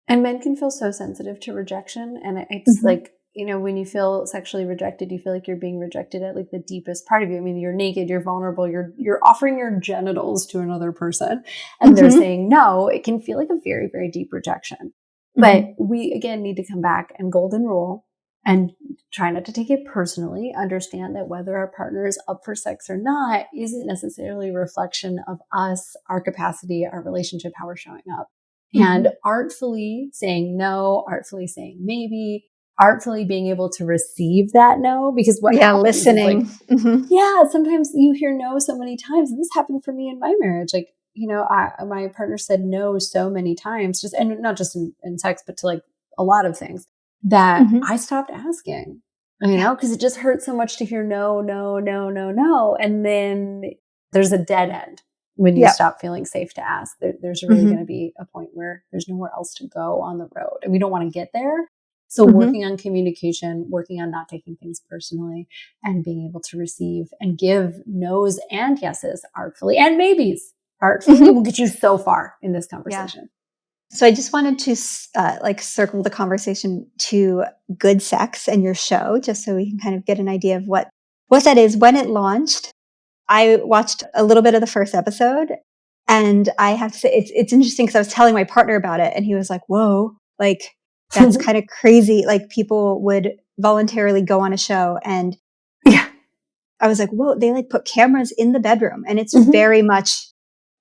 and men can feel so sensitive to rejection. And it's like, when you feel sexually rejected, you feel like you're being rejected at like the deepest part of you. I mean, you're naked, you're vulnerable, you're offering your genitals to another person and they're saying no. It can feel like a very, very deep rejection. But we, again, need to come back and golden rule and try not to take it personally. Understand that whether our partner is up for sex or not isn't necessarily a reflection of us, our capacity, our relationship, how we're showing up. And artfully saying no, artfully saying maybe, artfully being able to receive that no, because what happens listening. Is like, sometimes you hear no so many times. And this happened for me in my marriage. Like, my partner said no so many times, and not just in sex, but to like a lot of things that I stopped asking, because it just hurt so much to hear no, no, no, no, no. And then there's a dead end when you stop feeling safe to ask. There's really going to be a point where there's nowhere else to go on the road. And we don't want to get there. So working on communication, working on not taking things personally and being able to receive and give no's and yeses artfully and maybes artfully will get you so far in this conversation. So I just wanted to circle the conversation to good sex and your show, just so we can kind of get an idea of what that is. When it launched, I watched a little bit of the first episode, and I have to say it's interesting because I was telling my partner about it, and he was like, "Whoa, like that's kind of crazy." Like people would voluntarily go on a show, and I was like, "Whoa!" They like put cameras in the bedroom, and it's very much.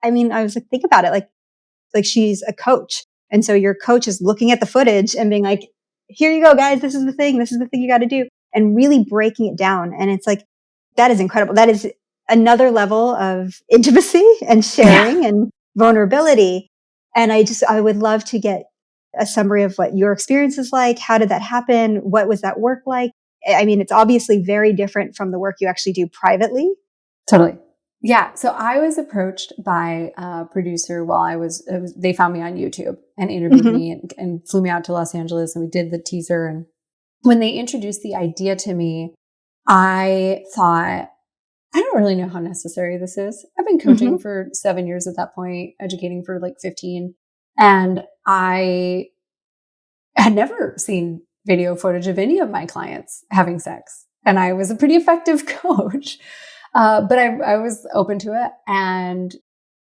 I mean, I was like, think about it, like she's a coach. And so your coach is looking at the footage and being like, here you go, guys. This is the thing you got to do, and really breaking it down. And it's like, that is incredible. That is another level of intimacy and sharing and vulnerability. And I would love to get a summary of what your experience is like. How did that happen? What was that work like? I mean, it's obviously very different from the work you actually do privately. Totally. Yeah. So I was approached by a producer while they found me on YouTube and interviewed me and flew me out to Los Angeles, and we did the teaser. And when they introduced the idea to me, I thought, I don't really know how necessary this is. I've been coaching for 7 years at that point, educating for like 15. And I had never seen video footage of any of my clients having sex. And I was a pretty effective coach. But I was open to it, and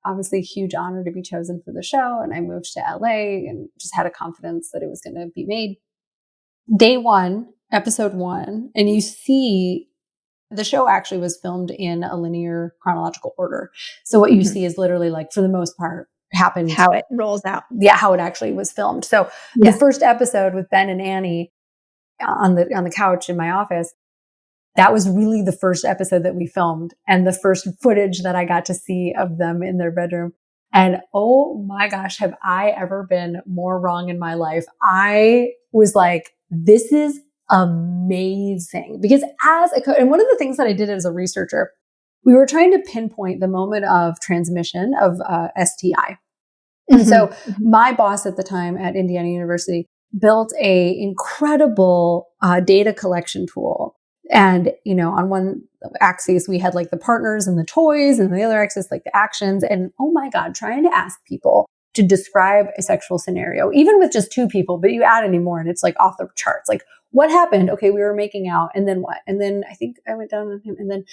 obviously huge honor to be chosen for the show. And I moved to LA and just had a confidence that it was going to be made. Day one, episode 1, and you see the show actually was filmed in a linear chronological order. So what you see is literally like, for the most part, happened. How it rolls out. Yeah, how it actually was filmed. So the first episode with Ben and Annie on the couch in my office, that was really the first episode that we filmed and the first footage that I got to see of them in their bedroom. And oh my gosh, have I ever been more wrong in my life? I was like, this is amazing. Because as a coach, and one of the things that I did as a researcher, we were trying to pinpoint the moment of transmission of STI. And so my boss at the time at Indiana University built a incredible data collection tool. And, you know, on one axis, we had like the partners and the toys, and the other axis, like the actions. And oh my God, trying to ask people to describe a sexual scenario, even with just two people, but you add any more and it's like off the charts. Like, what happened? Okay, we were making out, and then what? And then I think I went down on him, and then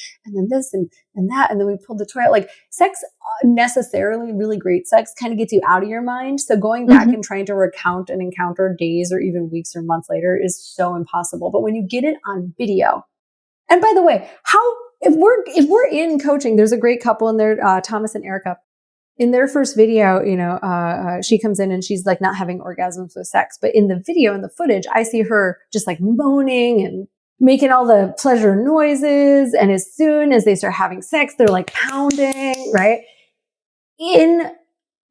this and that, and then we pulled the toy out. Like, sex necessarily, really great sex kind of gets you out of your mind. So going back and trying to recount an encounter days or even weeks or months later is so impossible. But when you get it on video, and by the way, if we're in coaching, there's a great couple in there, Thomas and Erica. In their first video, you know, she comes in and she's like not having orgasms with sex. But in the video, in the footage, I see her just like moaning and making all the pleasure noises. And as soon as they start having sex, they're like pounding, right? In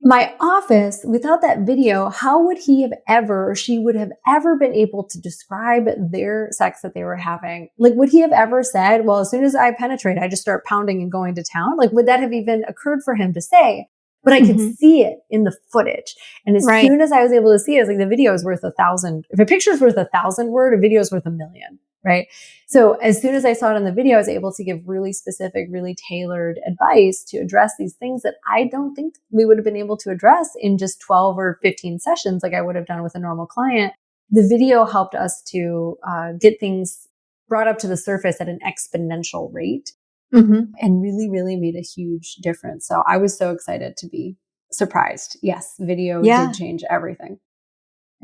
my office, without that video, how would he have ever, or she would have ever been able to describe their sex that they were having? Like, would he have ever said, well, as soon as I penetrate, I just start pounding and going to town? Like, would that have even occurred for him to say? But I could see it in the footage. And as soon as I was able to see it, it's like the video is worth 1,000. If a picture is worth 1,000 words, a video is worth 1,000,000, right? So as soon as I saw it on the video, I was able to give really specific, really tailored advice to address these things that I don't think we would have been able to address in just 12 or 15 sessions like I would have done with a normal client. The video helped us to get things brought up to the surface at an exponential rate. And really, really made a huge difference. So I was so excited to be surprised. Yes, video did change everything.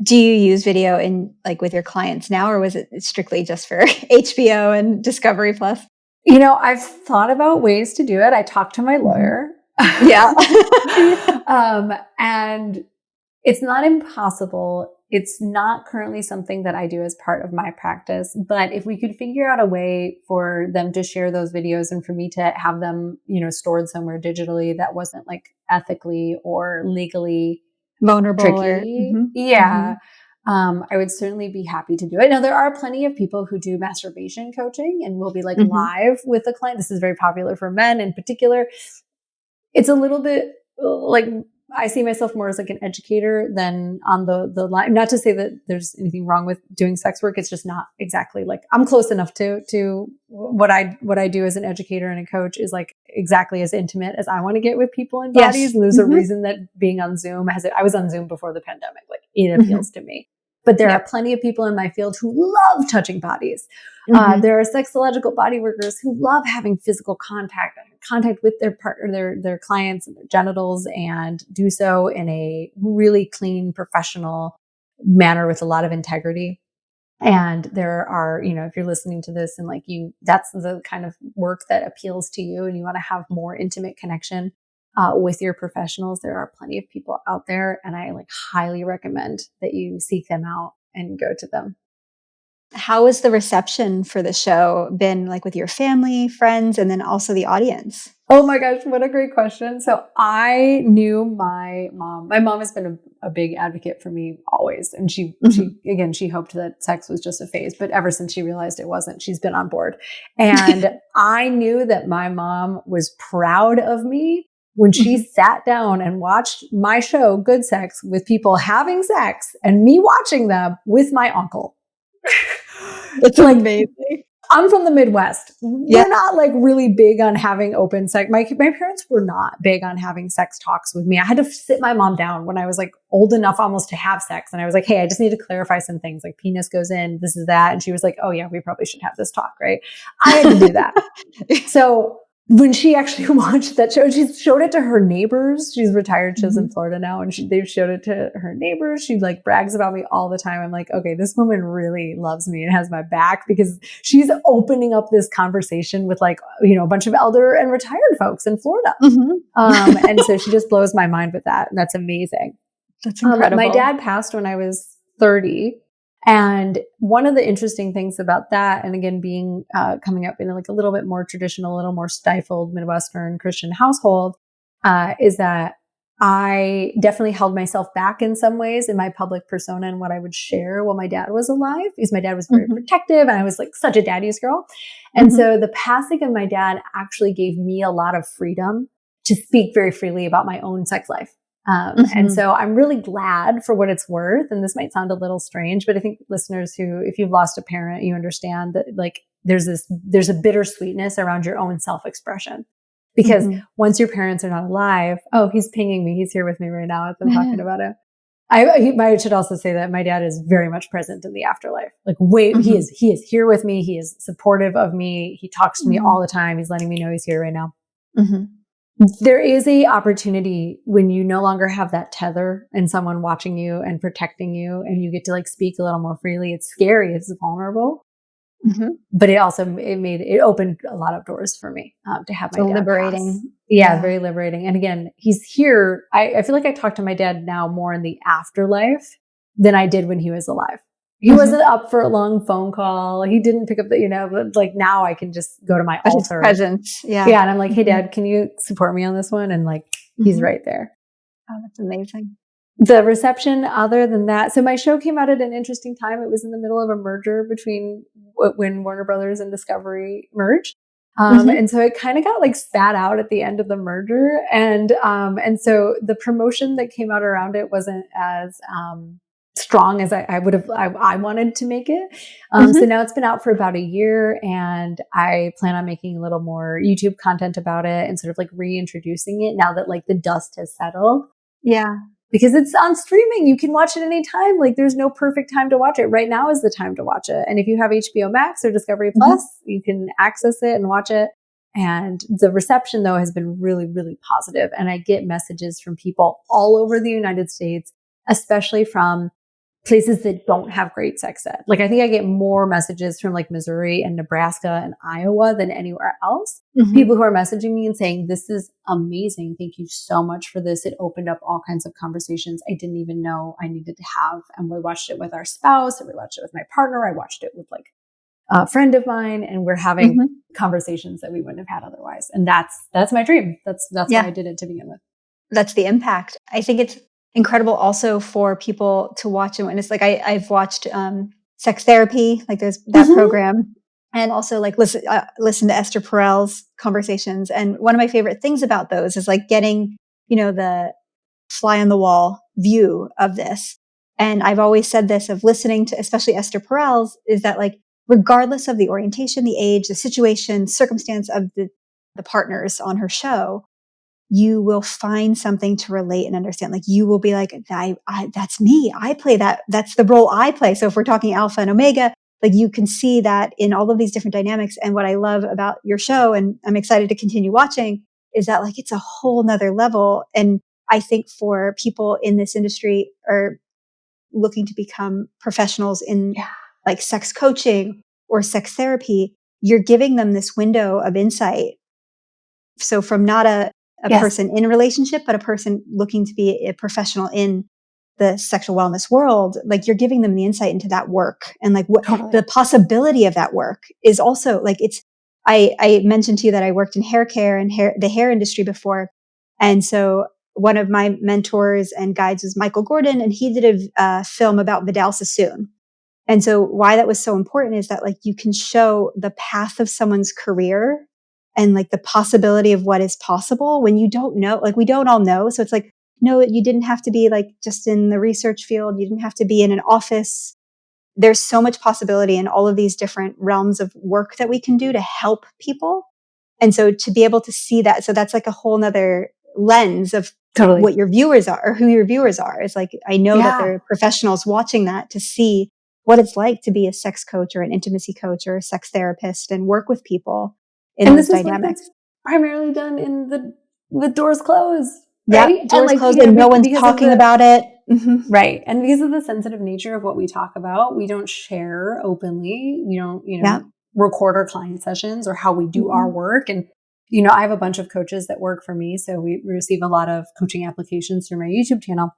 Do you use video in like with your clients now, or was it strictly just for HBO and Discovery Plus? You know, I've thought about ways to do it. I talked to my lawyer. And it's not impossible. It's not currently something that I do as part of my practice, but if we could figure out a way for them to share those videos and for me to have them, you know, stored somewhere digitally that wasn't like ethically or legally vulnerable, tricky. I would certainly be happy to do it. Now, there are plenty of people who do masturbation coaching and will be like live with a client. This is very popular for men in particular. It's a little bit like, I see myself more as like an educator than on the line. Not to say that there's anything wrong with doing sex work. It's just not exactly like I'm close enough to what I do as an educator and a coach is like exactly as intimate as I want to get with people and bodies. And there's a reason that being on Zoom I was on Zoom before the pandemic. Like it appeals to me. But there are plenty of people in my field who love touching bodies. There are sexological body workers who love having physical contact with their partner, their clients and their genitals, and do so in a really clean, professional manner with a lot of integrity. And there are, you know, if you're listening to this and like that's the kind of work that appeals to you and you want to have more intimate connection with your professionals, there are plenty of people out there. And I like highly recommend that you seek them out and go to them. How has the reception for the show been like with your family, friends, and then also the audience? Oh my gosh, what a great question. So I knew my mom. My mom has been a big advocate for me always. And she hoped that sex was just a phase, but ever since she realized it wasn't, she's been on board. And I knew that my mom was proud of me when she sat down and watched my show, Good Sex, with people having sex and me watching them with my uncle. It's like amazing. I'm from the Midwest. We're not like really big on having open sex. My parents were not big on having sex talks with me. I had to sit my mom down when I was like old enough almost to have sex. And I was like, hey, I just need to clarify some things. Like penis goes in, this is that. And she was like, oh yeah, we probably should have this talk, right? I had to do that. So when she actually watched that show, she showed it to her neighbors. She's retired. She lives in Florida now. And they've showed it to her neighbors. She like brags about me all the time. I'm like, okay, this woman really loves me and has my back because she's opening up this conversation with like, you know, a bunch of elder and retired folks in Florida. And so she just blows my mind with that. And that's amazing. That's incredible. My dad passed when I was 30. And one of the interesting things about that, and again, being coming up in like a little bit more traditional, a little more stifled Midwestern Christian household, is that I definitely held myself back in some ways in my public persona and what I would share while my dad was alive, because my dad was very protective and I was like such a daddy's girl. And so the passing of my dad actually gave me a lot of freedom to speak very freely about my own sex life. And so I'm really glad for what it's worth. And this might sound a little strange, but I think listeners who, if you've lost a parent, you understand that like there's a bittersweetness around your own self-expression. Because once your parents are not alive, oh, he's pinging me. He's here with me right now as I'm talking about it. I should also say that my dad is very much present in the afterlife. Like, he is here with me. He is supportive of me. He talks to me all the time. He's letting me know he's here right now. There is a opportunity when you no longer have that tether and someone watching you and protecting you, and you get to like speak a little more freely. It's scary. It's vulnerable. But it opened a lot of doors for me to have my dad liberating. pass. Yeah, very liberating. And again, he's here. I feel like I talk to my dad now more in the afterlife than I did when he was alive. He wasn't up for a long phone call. He didn't pick up but like now I can just go to my altar. Presence. Yeah. Yeah. And I'm like, hey dad, can you support me on this one? And like, he's right there. Oh, that's amazing. The reception, other than that, so my show came out at an interesting time. It was in the middle of a merger between when Warner Brothers and Discovery merged. And so it kind of got like spat out at the end of the merger. And so the promotion that came out around it wasn't as, strong as I wanted to make it. So now it's been out for about a year, and I plan on making a little more YouTube content about it and sort of like reintroducing it now that like the dust has settled. Yeah. Because it's on streaming. You can watch it anytime. Like there's no perfect time to watch it. Right now is the time to watch it. And if you have HBO Max or Discovery Plus, you can access it and watch it. And the reception though has been really, really positive. And I get messages from people all over the United States, especially from places that don't have great sex ed. Like I think I get more messages from like Missouri and Nebraska and Iowa than anywhere else. People who are messaging me and saying, this is amazing. Thank you so much for this. It opened up all kinds of conversations I didn't even know I needed to have. And we watched it with our spouse, and we watched it with my partner. I watched it with like a friend of mine, and we're having conversations that we wouldn't have had otherwise. And that's my dream. That's why I did it to begin with. That's the impact. I think it's incredible also for people to watch and witness. Like I've watched sex therapy, like there's that program, and also like listen to Esther Perel's conversations. And one of my favorite things about those is like getting, the fly on the wall view of this. And I've always said this of listening to, especially Esther Perel's, is that like, regardless of the orientation, the age, the situation, circumstance of the partners on her show, you will find something to relate and understand. Like you will be like, that's me. I play that. That's the role I play. So if we're talking alpha and omega, like you can see that in all of these different dynamics. And what I love about your show, and I'm excited to continue watching, is that like it's a whole nother level. And I think for people in this industry or looking to become professionals in like sex coaching or sex therapy, you're giving them this window of insight. So from not a person in a relationship, but a person looking to be a professional in the sexual wellness world, like you're giving them the insight into that work and like what the possibility of that work is also like I mentioned to you that I worked in hair care and the hair industry before. And so one of my mentors and guides was Michael Gordon, and he did a film about Vidal Sassoon. And so why that was so important is that like you can show the path of someone's career and like the possibility of what is possible when you don't know, like we don't all know. So it's like, no, you didn't have to be like just in the research field. You didn't have to be in an office. There's so much possibility in all of these different realms of work that we can do to help people. And so to be able to see that, so that's like a whole nother lens of what your viewers are or who your viewers are. It's like, I know that there are professionals watching that to see what it's like to be a sex coach or an intimacy coach or a sex therapist and work with people in those dynamics. That's primarily done with doors closed. Right? Yeah, doors closed and no one's talking about it. Right. And because of the sensitive nature of what we talk about, we don't share openly. We don't, record our client sessions or how we do our work. And, I have a bunch of coaches that work for me. So we receive a lot of coaching applications through my YouTube channel.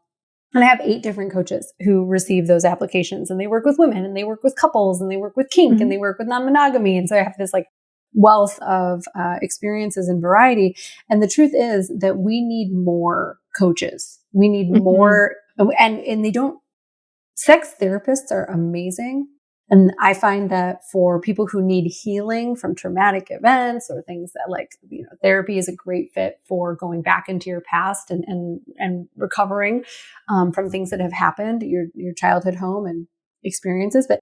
And I have 8 different coaches who receive those applications, and they work with women, and they work with couples, and they work with kink, and they work with non-monogamy. And so I have this like wealth of experiences and variety. And the truth is that we need more coaches. We need more, and they don't, sex therapists are amazing. And I find that for people who need healing from traumatic events or things that therapy is a great fit for going back into your past and recovering from things that have happened, your childhood home and experiences. But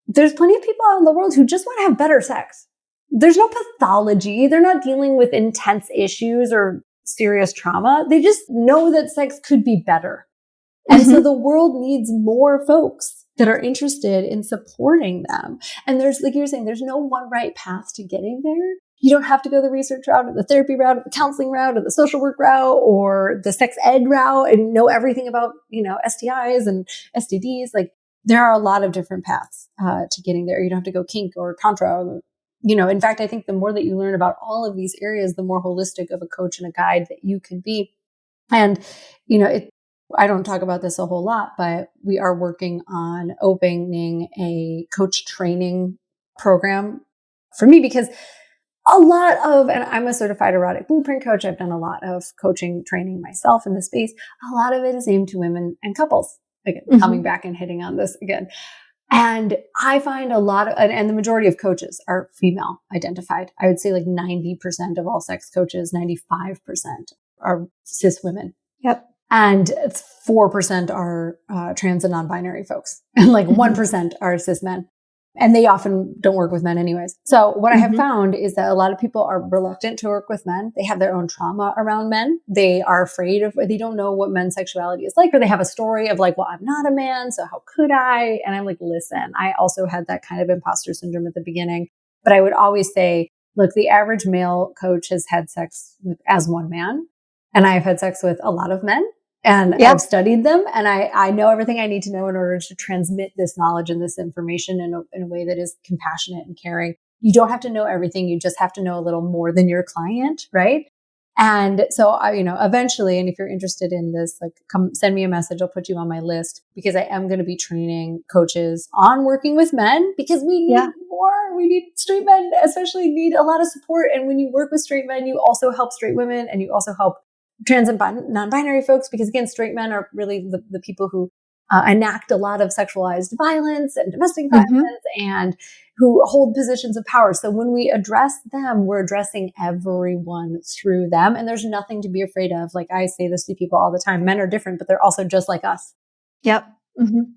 there's plenty of people out in the world who just want to have better sex. There's no pathology. They're not dealing with intense issues or serious trauma. They just know that sex could be better. And so the world needs more folks that are interested in supporting them. And there's, like you were saying, there's no one right path to getting there. You don't have to go the research route or the therapy route or the counseling route or the social work route or the sex ed route and know everything about, STIs and STDs. Like, there are a lot of different paths to getting there. You don't have to go kink or tantra. Or, in fact, I think the more that you learn about all of these areas, the more holistic of a coach and a guide that you can be. And, I don't talk about this a whole lot, but we are working on opening a coach training program for me because and I'm a certified erotic blueprint coach. I've done a lot of coaching training myself in the space. A lot of it is aimed to women and couples. Again, coming back and hitting on this again. And I find and the majority of coaches are female identified. I would say 90% of all sex coaches, 95% are cis women. Yep. And 4% are trans and non-binary folks. And 1% are cis men. And they often don't work with men anyways. So what I have found is that a lot of people are reluctant to work with men. They have their own trauma around men. They are afraid they don't know what men's sexuality is like, or they have a story of well, I'm not a man, so how could I? And I'm listen, I also had that kind of imposter syndrome at the beginning. But I would always say, look, the average male coach has had sex as one man. And I've had sex with a lot of men. And I've studied them, and I know everything I need to know in order to transmit this knowledge and this information in a way that is compassionate and caring. You don't have to know everything. You just have to know a little more than your client, right? And so, eventually, and if you're interested in this, come send me a message. I'll put you on my list because I am going to be training coaches on working with men because we need more. We need straight men, especially need a lot of support. And when you work with straight men, you also help straight women and you also help trans and non-binary folks, because again, straight men are really the people who enact a lot of sexualized violence and domestic violence and who hold positions of power. So when we address them, we're addressing everyone through them. And there's nothing to be afraid of. I say this to people all the time, men are different, but they're also just like us. Yep.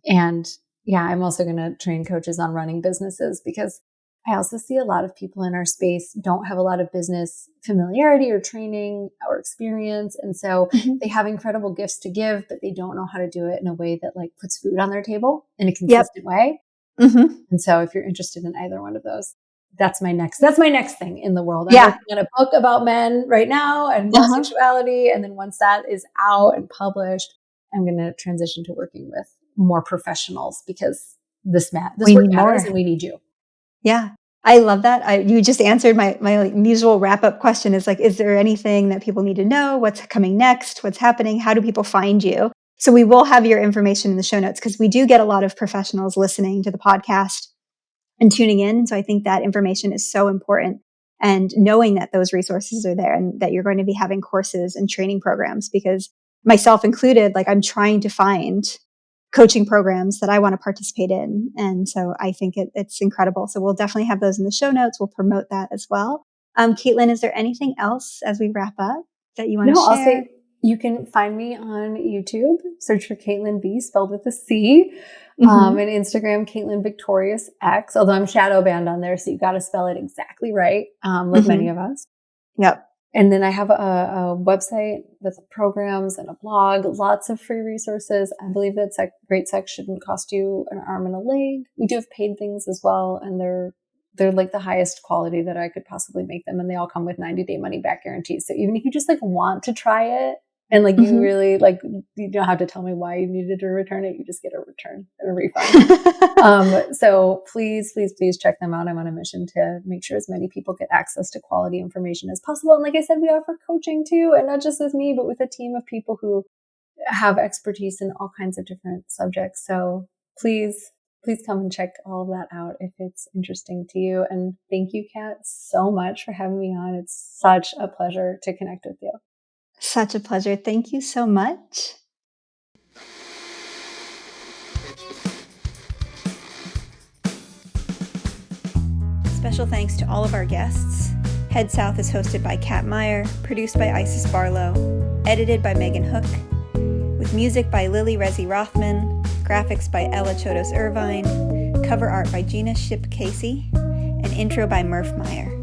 And I'm also going to train coaches on running businesses because I also see a lot of people in our space don't have a lot of business familiarity or training or experience. And so they have incredible gifts to give, but they don't know how to do it in a way that puts food on their table in a consistent way. And so if you're interested in either one of those, that's my next thing in the world. I'm working on a book about men right now and male sexuality. And then once that is out and published, I'm going to transition to working with more professionals because this work matters and we need you. Yeah. I love that. You just answered my usual wrap up question is is there anything that people need to know? What's coming next? What's happening? How do people find you? So we will have your information in the show notes because we do get a lot of professionals listening to the podcast and tuning in. So I think that information is so important, and knowing that those resources are there and that you're going to be having courses and training programs, because myself included, I'm trying to find coaching programs that I want to participate in. And so I think it's incredible. So we'll definitely have those in the show notes. We'll promote that as well. Caitlin, is there anything else as we wrap up that you want to share? I'll say you can find me on YouTube. Search for Caitlin V spelled with a C. And Instagram, Caitlin Victorious X, although I'm shadow banned on there. So you got to spell it exactly right. Like many of us. Yep. And then I have a website with programs and a blog, lots of free resources. I believe that great sex shouldn't cost you an arm and a leg. We do have paid things as well. And they're the highest quality that I could possibly make them. And they all come with 90-day money back guarantees. So even if you just want to try it and you really you don't have to tell me why you needed to return it. You just get a return and a refund. So please check them out. I'm on a mission to make sure as many people get access to quality information as possible. And like I said, we offer coaching too, and not just with me, but with a team of people who have expertise in all kinds of different subjects. So please come and check all of that out if it's interesting to you. And thank you, Kat, so much for having me on. It's such a pleasure to connect with you. Such a pleasure. Thank you so much. Special thanks to all of our guests. Head South is hosted by Kat Meyer, produced by Isis Barlow, edited by Megan Hook, with music by Lily Rezi Rothman, graphics by Ella Chodos Irvine, cover art by Gina Ship Casey, and intro by Murph Meyer.